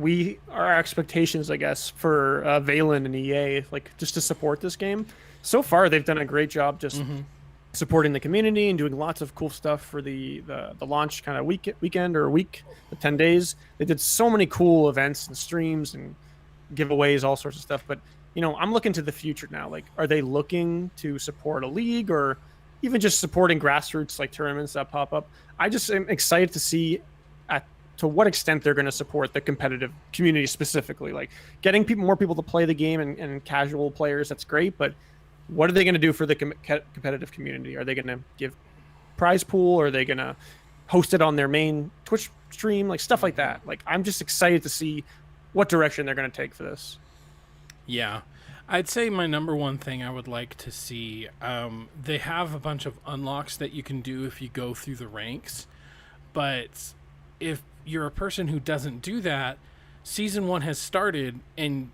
our expectations, I guess, for Valen and EA, like just to support this game. So far, they've done a great job just supporting the community and doing lots of cool stuff for the launch kind of weekend or week, the 10 days. They did so many cool events and streams and giveaways, all sorts of stuff. But, I'm looking to the future now. Like, are they looking to support a league or even just supporting grassroots like tournaments that pop up? I just am excited to see to what extent they're going to support the competitive community specifically, like getting more people to play the game and casual players. That's great. But what are they going to do for the competitive community? Are they going to give prize pool? Are they going to host it on their main Twitch stream? Like stuff like that. Like, I'm just excited to see what direction they're going to take for this. Yeah. I'd say my number one thing I would like to see, they have a bunch of unlocks that you can do if you go through the ranks. But if you're a person who doesn't do that, season 1 has started and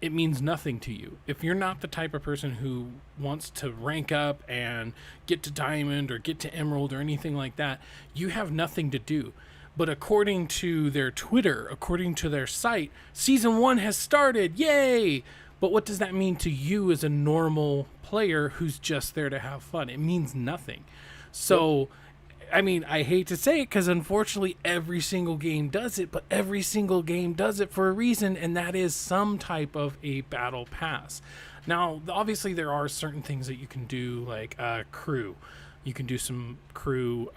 it means nothing to you. If you're not the type of person who wants to rank up and get to diamond or get to emerald or anything like that, you have nothing to do. But according to their Twitter, according to their site, season 1 has started. Yay! But what does that mean to you as a normal player who's just there to have fun? It means nothing. So, I mean, I hate to say it because unfortunately every single game does it, but every single game does it for a reason, and that is some type of a battle pass. Now, obviously there are certain things that you can do, like crew. You can do some crew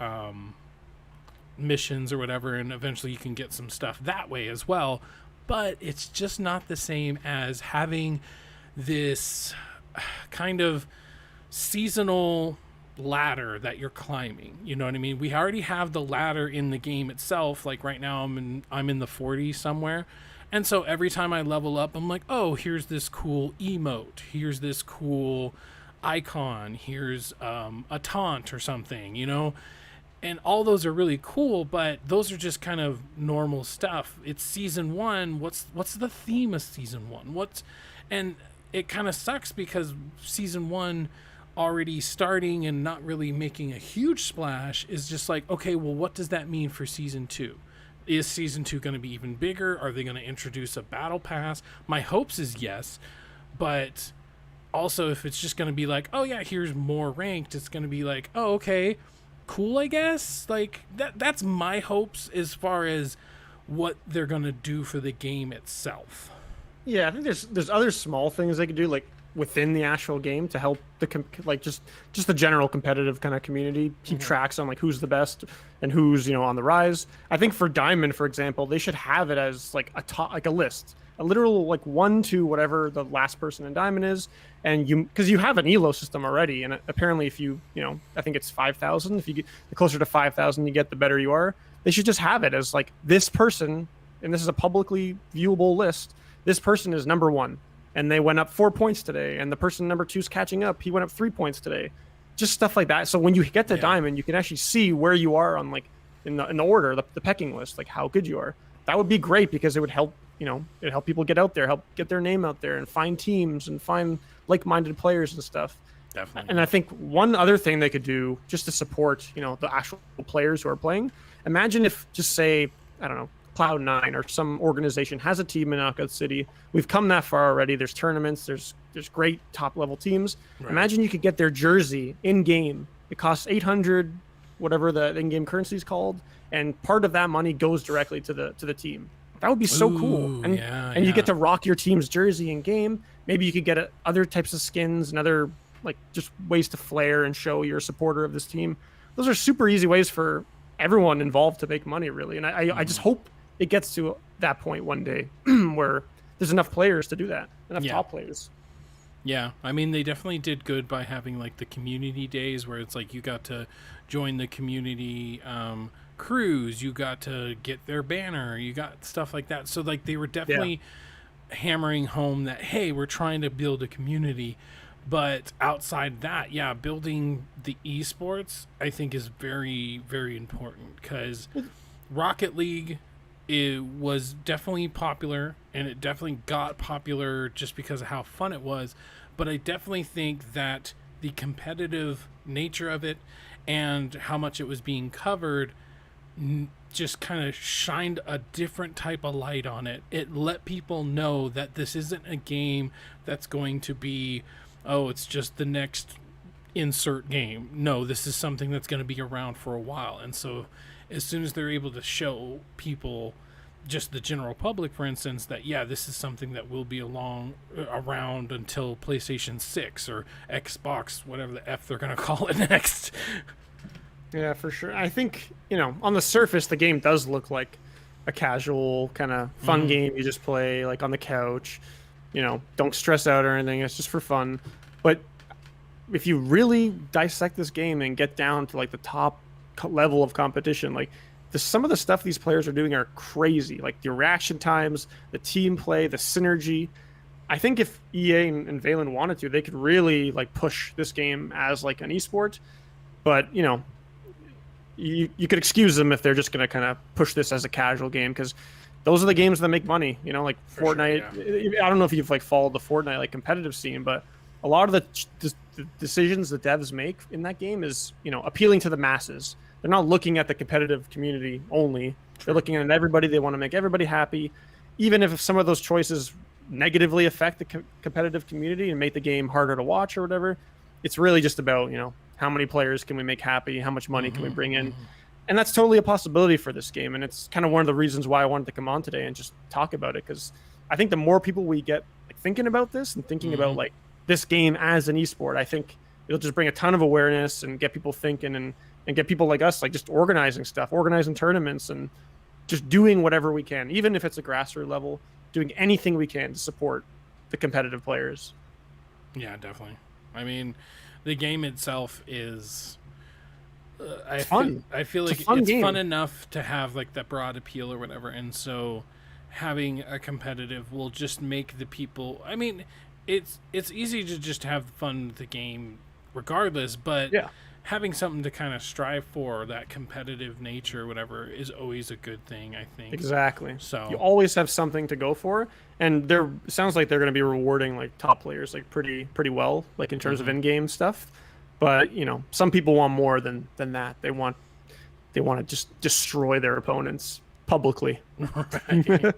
missions or whatever, and eventually you can get some stuff that way as well. But it's just not the same as having this kind of seasonal ladder that you're climbing. You know what I mean? We already have the ladder in the game itself. Like right now I'm in the 40s somewhere. And so every time I level up, I'm like, oh, here's this cool emote. Here's this cool icon. Here's a taunt or something, And all those are really cool, but those are just kind of normal stuff. It's season 1. What's the theme of season 1? And it kind of sucks because season 1 already starting and not really making a huge splash is just like, okay, well, what does that mean for season 2? Is season 2 going to be even bigger? Are they going to introduce a battle pass? My hopes is yes, but also if it's just going to be like, oh yeah, here's more ranked, it's going to be like, oh, okay, cool, I guess. Like that's my hopes as far as what they're going to do for the game itself. Yeah, I think there's other small things they could do, like within the actual game to help just the general competitive kind of community keep tracks on like who's the best and who's on the rise. I think for Diamond, for example, they should have it as like a list, a literal like 1 to whatever the last person in Diamond is, and because you have an elo system already, and apparently if you I think it's 5,000. If you get the closer to 5,000 you get, the better you are. They should just have it as like this person, and this is a publicly viewable list. This person is number 1. And they went up 4 points today, and the person number 2's catching up. He went up 3 points today. Just stuff like that. So when you get to Diamond, you can actually see where you are on like in the order, the pecking list, like how good you are. That would be great because it would help, it'd help people get out there, help get their name out there, and find teams and find like-minded players and stuff. Definitely. And I think one other thing they could do just to support, the actual players who are playing. Imagine if just say, I don't know, Cloud9 or some organization has a team in Knockout City. We've come that far already. There's tournaments. There's great top level teams. Right. Imagine you could get their jersey in game. It costs 800, whatever the in-game currency is called, and part of that money goes directly to the team. That would be so cool. And you get to rock your team's jersey in game. Maybe you could get other types of skins and other like just ways to flare and show you're a supporter of this team. Those are super easy ways for everyone involved to make money, really. And I just hope it gets to that point one day where there's enough players to do that, enough top players. Yeah, I mean, they definitely did good by having like the community days where it's like you got to join the community cruise, you got to get their banner, you got stuff like that. So like they were definitely hammering home that, hey, we're trying to build a community. But outside that, building the esports, I think, is very, very important because Rocket League was definitely popular, and it definitely got popular just because of how fun it was. But I definitely think that the competitive nature of it and how much it was being covered just kind of shined a different type of light on it. It let people know that this isn't a game that's going to be, oh, it's just the next insert game. No, this is something that's going to be around for a while. And so as soon as they're able to show people, just the general public, for instance, that, this is something that will be around until PlayStation 6 or Xbox, whatever the F they're going to call it next. Yeah, for sure. I think, on the surface, the game does look like a casual kind of fun game you just play like on the couch. Don't stress out or anything. It's just for fun. But if you really dissect this game and get down to like the top level of competition, like some of the stuff these players are doing are crazy. Like the reaction times, the team play, the synergy. I think if EA and Valen wanted to, they could really like push this game as like an esport. But you could excuse them if they're just going to kind of push this as a casual game, because those are the games that make money, like for Fortnite. Sure, I don't know if you've like followed the Fortnite like competitive scene, but a lot of the decisions the devs make in that game is, appealing to the masses. They're not looking at the competitive community only. They're looking at everybody. They want to make everybody happy, even if some of those choices negatively affect the competitive community and make the game harder to watch or whatever. It's really just about, how many players can we make happy? How much money can we bring in? And that's totally a possibility for this game. And it's kind of one of the reasons why I wanted to come on today and just talk about it. Because I think the more people we get like thinking about this and thinking about like this game as an esport, I think it'll just bring a ton of awareness and get people thinking and get people like us, like just organizing stuff, organizing tournaments and just doing whatever we can, even if it's a grassroots level, doing anything we can to support the competitive players. Yeah, definitely. I mean, the game itself is I feel like it's fun enough to have like that broad appeal or whatever, and so having a competitive will just make the people, I mean, it's easy to just have fun with the game regardless, but having something to kind of strive for, that competitive nature or whatever, is always a good thing, I think. Exactly. So you always have something to go for, and it sounds like they're going to be rewarding like top players like pretty well, like in terms of in-game stuff. But some people want more than that. They want to just destroy their opponents publicly. Right.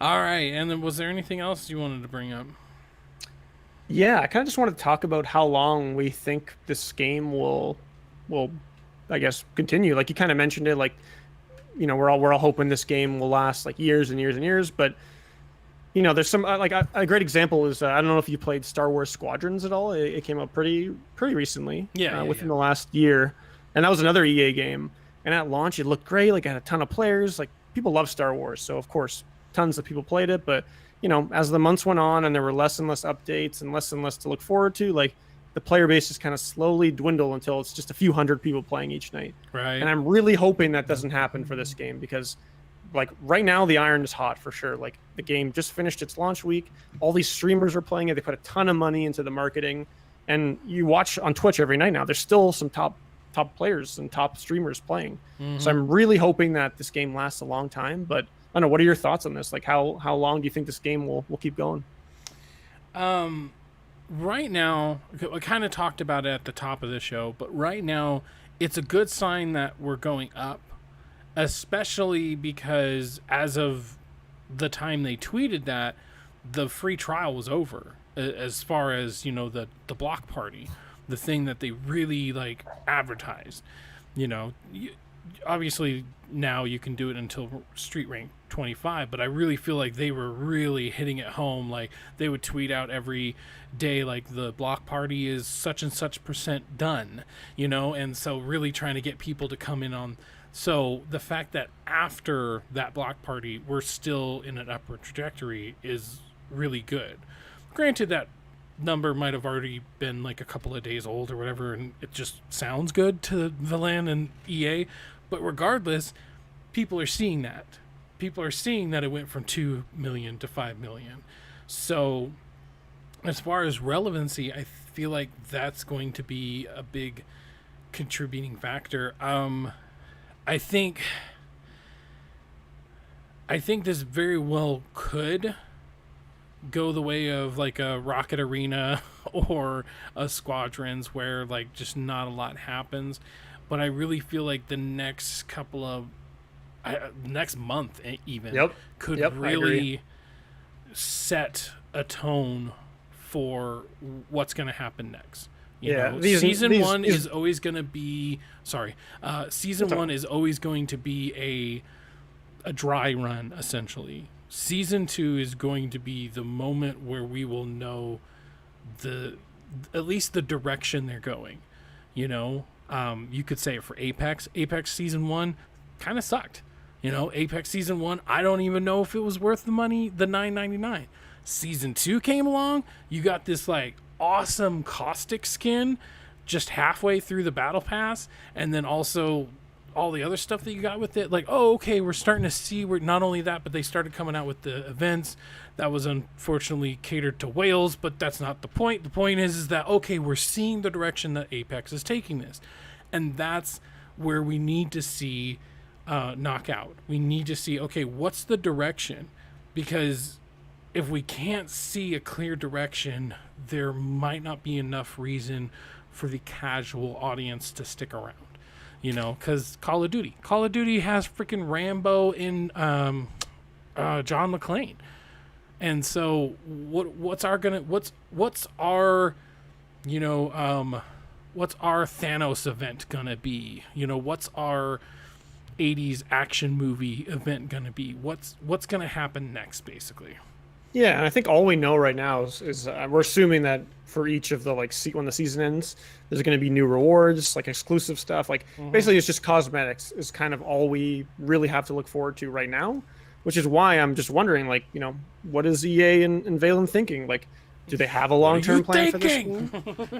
All right. And then was there anything else you wanted to bring up? Yeah, I kind of just want to talk about how long we think this game will, I guess, continue. Like you kind of mentioned it, like, we're all hoping this game will last like years and years and years. But, there's some like a great example is I don't know if you played Star Wars Squadrons at all. It came out pretty recently, within the last year, and that was another EA game. And at launch, it looked great. Like it had a ton of players. Like people love Star Wars, so of course, tons of people played it. But as the months went on and there were less and less updates and less to look forward to, like the player base just kind of slowly dwindle until it's just a few hundred people playing each night. Right. And I'm really hoping that doesn't happen for this game, because like right now the iron is hot for sure. Like the game just finished its launch week. All these streamers are playing it. They put a ton of money into the marketing, and you watch on Twitch every night now. There's still some top players and top streamers playing. So I'm really hoping that this game lasts a long time. But I don't know, what are your thoughts on this? Like how long do you think this game will keep going? Right now, I kind of talked about it at the top of the show, but right now it's a good sign that we're going up, especially because as of the time they tweeted that, the free trial was over as far as, the block party, the thing that they really like advertised. obviously now you can do it until street rank 25, but I really feel like they were really hitting it home. Like they would tweet out every day, like the block party is such and such % done, you know, and so really trying to get people to come in on. So the fact that after that block party we're still in an upward trajectory is really good. Granted, that number might have already been like a couple of days old or whatever, and it just sounds good to Valan and EA, but regardless, people are seeing that. People are seeing that it went from 2 million to 5 million. So as far as relevancy, I feel like that's going to be a big contributing factor. I think this very well could go the way of like a Rocket Arena or a Squadrons, where like just not a lot happens. But I really feel like the next couple of next month even could really set a tone for what's going to happen next. You know, season one is always going to be one is always going to be a dry run, essentially. Season 2 is going to be the moment where we will know at least the direction they're going. You know, you could say it for Apex. Apex season 1 kind of sucked. You know, Apex season 1, I don't even know if it was worth the money, the $9.99. Season 2 came along. You got this like awesome caustic skin just halfway through the battle pass, and then also all the other stuff that you got with it. Like, oh, okay, we're starting to see where not only that, but they started coming out with the events that was unfortunately catered to whales, but that's not the point. The point is that, okay, we're seeing the direction that Apex is taking this, and that's where we need to see Knockout. We need to see, okay, what's the direction? Because if we can't see a clear direction, there might not be enough reason for the casual audience to stick around. You know, because Call of Duty has freaking Rambo in John McClane, and so what's our you know what's our Thanos event gonna be? You know, what's our 80s action movie event gonna be? What's gonna happen next, basically? Yeah, and I think all we know right now is we're assuming that for each of the when the season ends, there's going to be new rewards, like exclusive stuff. Like basically, it's just cosmetics is kind of all we really have to look forward to right now, which is why I'm just wondering, like, you know, what is EA and Valen thinking? Like, do they have a long-term plan for this?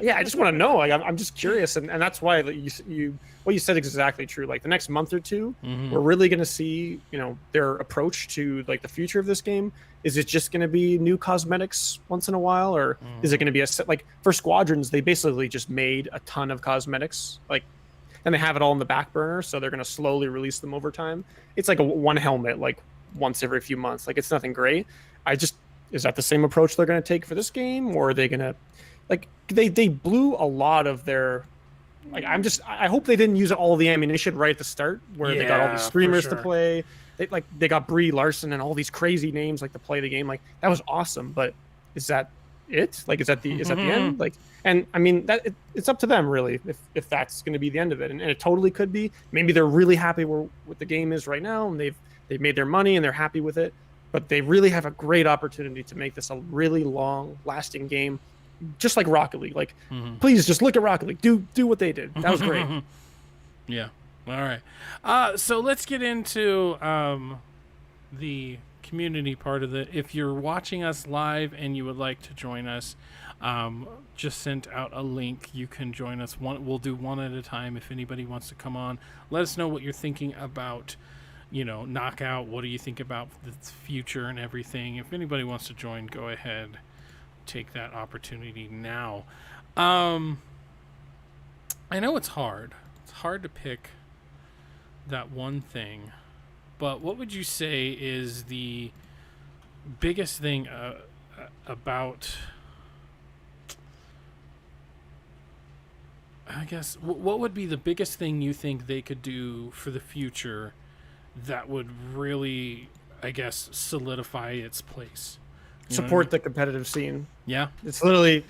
Yeah, I just want to know. Like, I'm just curious, and that's why what you said is exactly true. Like the next month or two, we're really going to see, you know, their approach to like the future of this game. Is it just going to be new cosmetics once in a while, or is it going to be a set? Like for Squadrons, they basically just made a ton of cosmetics, like, and they have it all in the back burner, so they're going to slowly release them over time. It's like one helmet, like once every few months. Like it's nothing great. Is that the same approach they're going to take for this game, or are they going to, like, they blew a lot of their, like, I hope they didn't use all the ammunition right at the start, where they got all these streamers to play. They got Brie Larson and all these crazy names like to play the game. Like that was awesome, but is that it? Like, is that the end? Like, and I mean it's up to them really if that's going to be the end of it, and it totally could be. Maybe they're really happy with what the game is right now, and they've made their money and they're happy with it. But they really have a great opportunity to make this a really long-lasting game, just like Rocket League. Like, please just look at Rocket League. Do what they did. That was great. Yeah. All right. So let's get into the community part of it. If you're watching us live and you would like to join us, just sent out a link. You can join us. We'll do one at a time. If anybody wants to come on, let us know what you're thinking about, you know, Knockout. What do you think about the future and everything? If anybody wants to join, go ahead, take that opportunity now. I know it's hard. It's hard to pick that one thing, but what would you say is the biggest thing about, I guess, what would be the biggest thing you think they could do for the future that would really, I guess, solidify its place? Support the competitive scene. Yeah. It's literally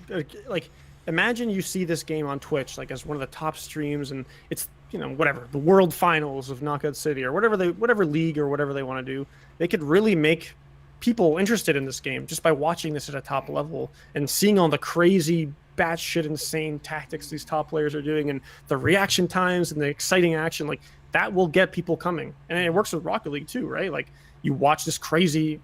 like, imagine you see this game on Twitch, like as one of the top streams, and it's whatever, the world finals of Knockout City or whatever league or whatever they want to do, they could really make people interested in this game just by watching this at a top level and seeing all the crazy batshit insane tactics these top players are doing and the reaction times and the exciting action. Like, that will get people coming. And it works with Rocket League too, right? Like, you watch this crazy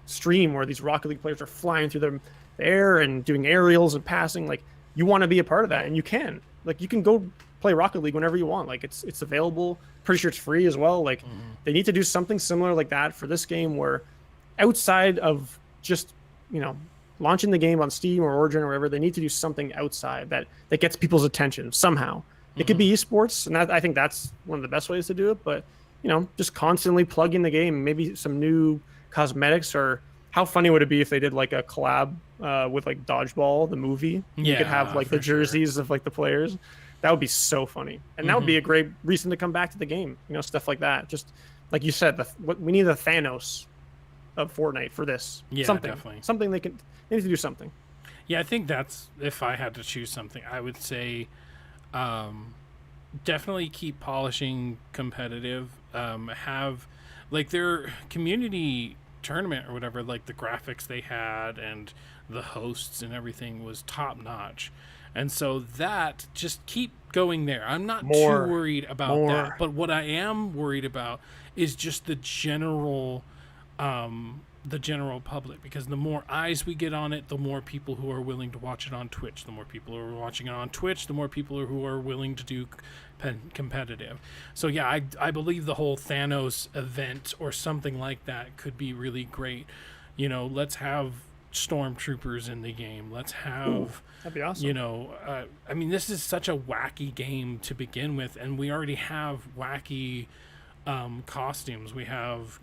stream where these Rocket League players are flying through the air and doing aerials and passing. Like, you want to be a part of that, and you can. Like, you can go play Rocket League whenever you want. Like, it's available. Pretty sure it's free as well. Like, they need to do something similar like that for this game, where outside of just, launching the game on Steam or Origin or wherever, they need to do something outside that gets people's attention somehow. It could be esports, and I think that's one of the best ways to do it. But, just constantly plug in the game, maybe some new cosmetics. Or how funny would it be if they did like a collab with like Dodgeball, the movie? You could have like the jerseys of like the players. That would be so funny, and that would be a great reason to come back to the game. Stuff like that. Just like you said, we need the Thanos of Fortnite for this. Yeah, something, definitely. Something they need to do something. Yeah, I think that's, if I had to choose something, I would say definitely keep polishing competitive. Have like their community tournament or whatever, like the graphics they had and the hosts and everything was top notch. And so that, just keep going there. I'm not too worried about that. But what I am worried about is just the general public, because the more eyes we get on it, the more people who are willing to watch it on Twitch. The more people who are watching it on Twitch, the more people who are willing to do competitive. So yeah, I believe the whole Thanos event or something like that could be really great. Let's have stormtroopers in the game. Let's have, that'd be awesome. I mean, this is such a wacky game to begin with, and we already have wacky costumes. We have,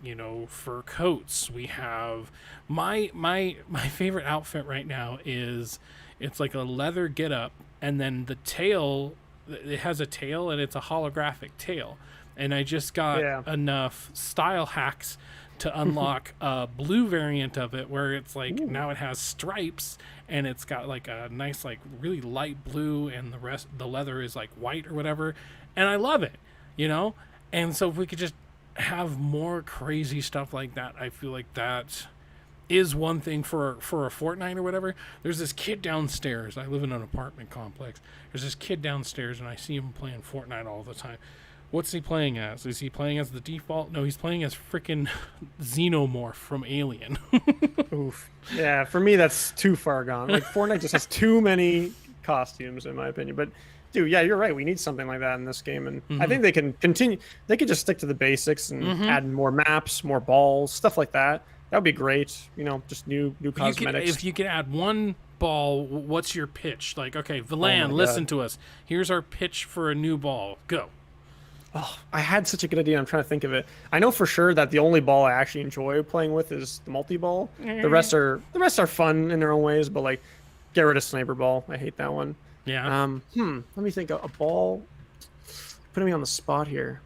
fur coats. We have my favorite outfit right now is, it's like a leather getup, and then the tail, it has a tail, and it's a holographic tail. And I just got enough style hacks to unlock a blue variant of it, where it's like, now it has stripes, and it's got like a nice, like really light blue, and the leather is like white or whatever, and I love it, And so if we could just have more crazy stuff like that, I feel like that is one thing for a Fortnite or whatever. There's this kid downstairs. I live in an apartment complex. There's this kid downstairs, and I see him playing Fortnite all the time. What's he playing as? Is he playing as the default? No, he's playing as freaking Xenomorph from Alien. Oof. Yeah, for me, that's too far gone. Like, Fortnite just has too many costumes, in my opinion. But dude, yeah, you're right. We need something like that in this game, and I think they can continue. They could just stick to the basics and add more maps, more balls, stuff like that. That would be great. Just new cosmetics. If you could add one ball, what's your pitch? Like, okay, Valan, listen to us. Here's our pitch for a new ball. Go. Oh, I had such a good idea. I'm trying to think of it. I know for sure that the only ball I actually enjoy playing with is the multi-ball. The rest are fun in their own ways, but like, get rid of Sniper Ball. I hate that one. Yeah. Let me think. A ball. Putting me on the spot here.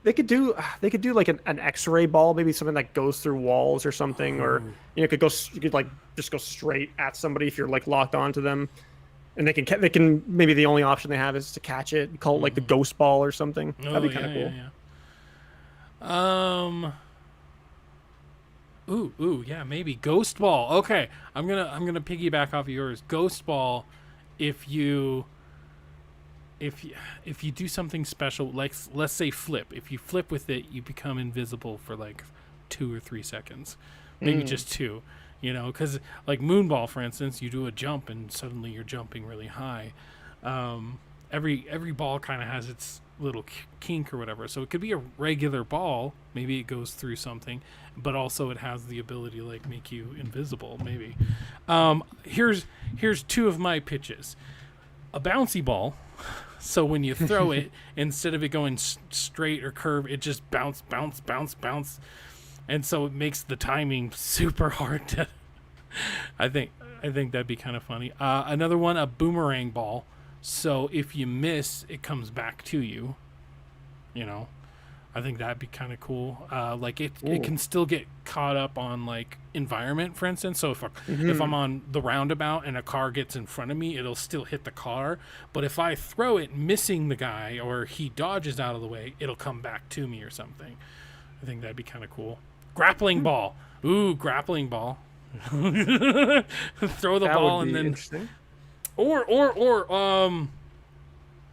They could do like an X-ray ball, maybe something that goes through walls or something, or you could like just go straight at somebody if you're like locked onto them, and they can maybe the only option they have is to catch it. Call it like the ghost ball or something. That'd be kind of cool. Yeah. Ooh, yeah, maybe Ghost Ball. Okay, I'm gonna piggyback off of yours. Ghost Ball, if you do something special, like let's say flip. If you flip with it, you become invisible for like 2 or 3 seconds, maybe just 2. Because like Moonball, for instance, you do a jump and suddenly you're jumping really high. Every ball kind of has its little kink or whatever, so it could be a regular ball, maybe it goes through something, but also it has the ability to like make you invisible, maybe. Here's 2 of my pitches. A bouncy ball, so when you throw it, instead of it going straight or curve, it just bounce, and so it makes the timing super hard to I think that'd be kind of funny. Another one, a boomerang ball. So if you miss, it comes back to you. I think that'd be kind of cool. Like it can still get caught up on like environment, for instance. So if I'm on the roundabout and a car gets in front of me, it'll still hit the car. But if I throw it missing the guy or he dodges out of the way, it'll come back to me or something. I think that'd be kind of cool. Grappling ball. Ooh, grappling ball. Throw the ball and then. Or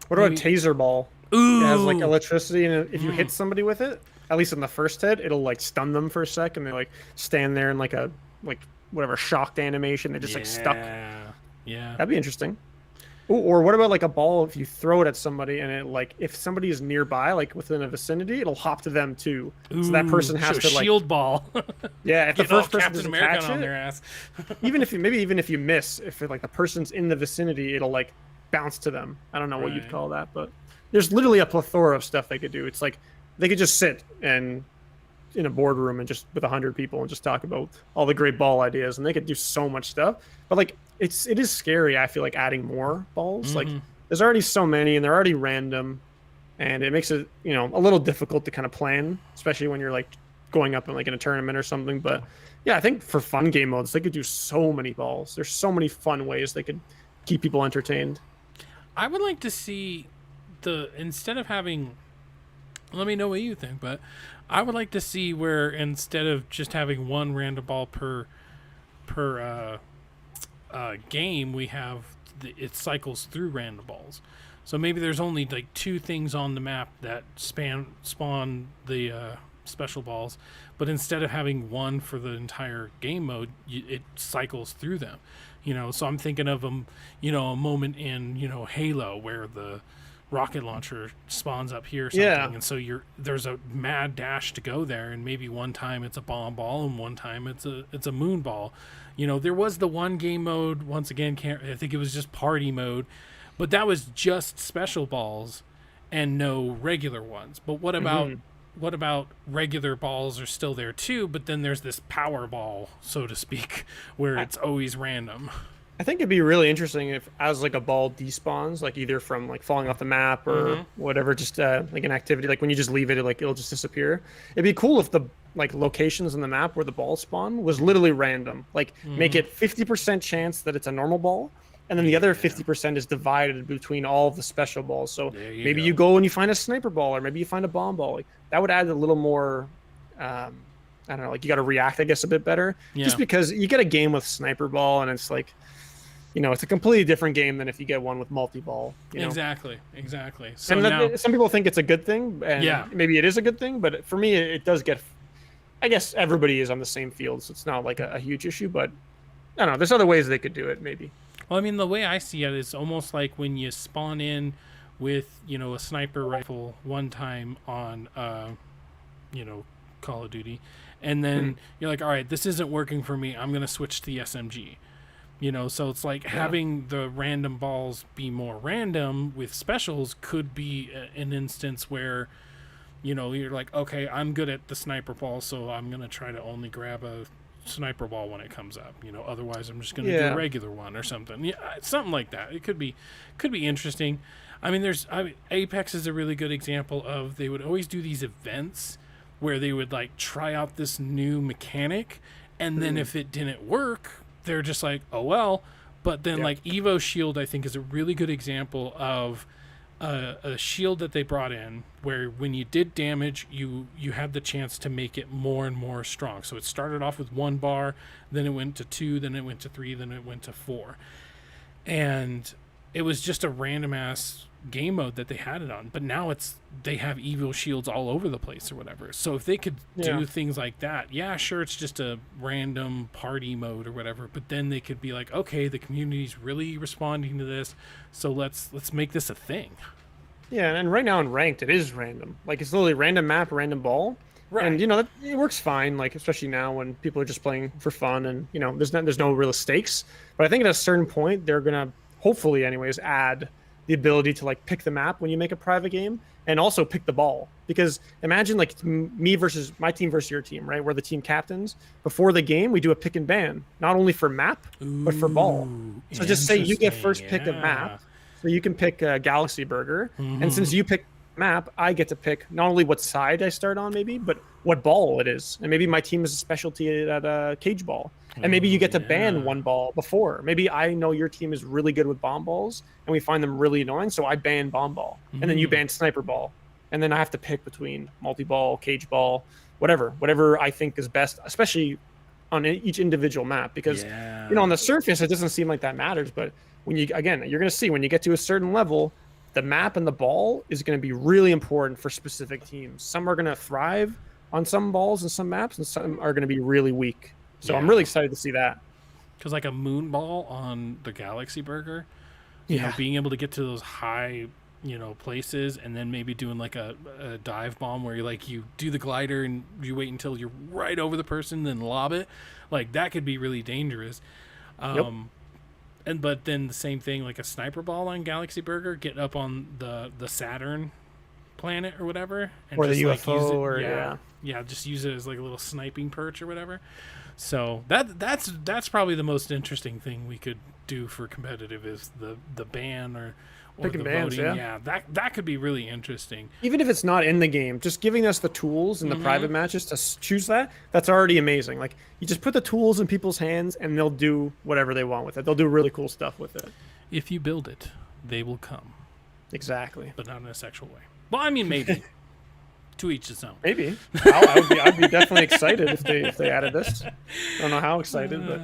what about a taser ball? Ooh. It has like electricity, and if you hit somebody with it, at least in the first hit, it'll like stun them for a sec, and they like stand there in like a whatever shocked animation. They're just like stuck. Yeah. That'd be interesting. Ooh, or what about like a ball? If you throw it at somebody, and it like if somebody is nearby, like within a vicinity, it'll hop to them too. Ooh, so that person has to like shield ball. Yeah, if the first person Captain doesn't America catch on it, their ass. even if you miss, if like the person's in the vicinity, it'll like bounce to them. I don't know what you'd call that, but there's literally a plethora of stuff they could do. It's like they could just sit and in a boardroom and just with 100 people and just talk about all the great ball ideas, and they could do so much stuff. But like it is scary. I feel like adding more balls. Like there's already so many, and they're already random, and it makes it a little difficult to kind of plan, especially when you're like going up in like in a tournament or something. But yeah, I think for fun game modes, they could do so many balls. There's so many fun ways they could keep people entertained. I would like to see instead of having, let me know what you think, but I would like to see where instead of just having one random ball per game, we have it cycles through random balls. So maybe there's only like 2 things on the map that spawn the special balls, but instead of having one for the entire game mode, it cycles through them. So I'm thinking of a moment in Halo where the rocket launcher spawns up here or something, and so there's a mad dash to go there, and maybe one time it's a bomb ball and one time it's a moon ball. There was the one game mode, once again, I think it was just party mode, but that was just special balls and no regular ones. But what about regular balls are still there too, but then there's this power ball, so to speak, where it's always random. I think it'd be really interesting if, as like a ball despawns, like either from like falling off the map or whatever, just like an activity, like when you just leave it, like it'll just disappear. It'd be cool if the like locations on the map where the balls spawn was literally random. Like make it 50% chance that it's a normal ball, and then the other 50% is divided between all of the special balls. So maybe you go and you find a sniper ball, or maybe you find a bomb ball. Like that would add a little more. I don't know, like you got to react, I guess, a bit better. Just because you get a game with sniper ball, and it's like. It's a completely different game than if you get one with multi-ball. Exactly. So and some people think it's a good thing, and maybe it is a good thing, but for me, it does get. I guess everybody is on the same field, so it's not like a huge issue. But I don't know. There's other ways they could do it, maybe. Well, I mean, the way I see it is almost like when you spawn in with a sniper rifle one time on Call of Duty, and then you're like, all right, this isn't working for me. I'm gonna switch to the SMG. So it's like having the random balls be more random with specials could be an instance where, you're like, okay, I'm good at the sniper ball, so I'm going to try to only grab a sniper ball when it comes up. Otherwise I'm just going to do a regular one or something. Yeah, something like that. It could be interesting. I mean, Apex is a really good example of, they would always do these events where they would like try out this new mechanic, and then if it didn't work, they're just like, oh well. But then like Evo Shield, I think, is a really good example of a shield that they brought in where when you did damage, you had the chance to make it more and more strong. So it started off with 1 bar, then it went to 2, then it went to 3, then it went to 4, and it was just a random ass game mode that they had it on. But now they have Evo shields all over the place or whatever. So if they could do things like that, sure, it's just a random party mode or whatever, but then they could be like, okay, the community's really responding to this, so let's make this a thing. And right now in ranked, it is random. Like it's literally random map, random ball. Right. And it works fine, like especially now when people are just playing for fun, and there's no real stakes. But I think at a certain point they're gonna, hopefully anyways, add the ability to like pick the map when you make a private game, and also pick the ball. Because imagine like me versus my team versus your team, right? We're the team captains. Before the game, we do a pick and ban, not only for map, but for ball. So just say you get first pick of map. So you can pick Galaxy Burger. And since you pick map, I get to pick not only what side I start on, maybe, but what ball it is. And maybe my team is a specialty at a cage ball. And maybe you get to ban one ball before. Maybe I know your team is really good with bomb balls, and we find them really annoying, so I ban bomb ball. And then you ban sniper ball. And then I have to pick between multi-ball, cage ball, whatever I think is best, especially on each individual map. Because, on the surface, it doesn't seem like that matters. But when you're going to see when you get to a certain level, the map and the ball is going to be really important for specific teams. Some are going to thrive on some balls and some maps, and some are going to be really weak. So I'm really excited to see that. Because like a moon ball on the Galaxy Burger, you know, being able to get to those high, places, and then maybe doing like a dive bomb where you do the glider and you wait until you're right over the person, then lob it. Like that could be really dangerous. But then the same thing, like a sniper ball on Galaxy Burger, get up on the Saturn planet or whatever, and or just the UFO, just use it as like a little sniping perch or whatever. So that's probably the most interesting thing we could do for competitive is the ban or picking the bans, voting. Yeah, that could be really interesting. Even if it's not in the game, just giving us the tools in the private matches to choose that's already amazing. Like you just put the tools in people's hands and they'll do whatever they want with it. They'll do really cool stuff with it. If you build it, they will come. Exactly. But not in a sexual way. Well, I mean, maybe. To each his own. Maybe. I'd be definitely excited if they added this. I don't know how excited, but.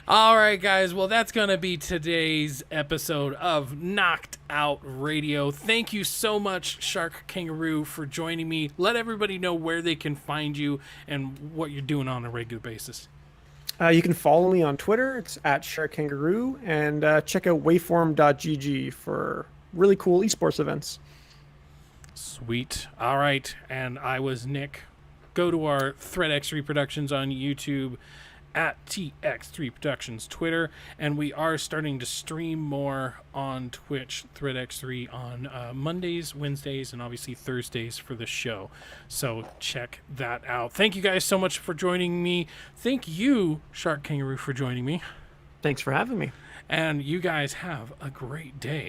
All right, guys. Well, that's going to be today's episode of Knocked Out Radio. Thank you so much, Shark Kangaroo, for joining me. Let everybody know where they can find you and what you're doing on a regular basis. You can follow me on Twitter. It's at Shark Kangaroo. And check out waveform.gg for really cool esports events. Sweet. All right. And I was Nick. Go to our ThreadX3 Productions on YouTube, at TX3 Productions Twitter, and we are starting to stream more on Twitch, ThreadX3, on Mondays, Wednesdays, and obviously Thursdays for the show. So check that out. Thank you guys so much for joining me. Thank you, Shark Kangaroo, for joining me. Thanks for having me. And you guys have a great day.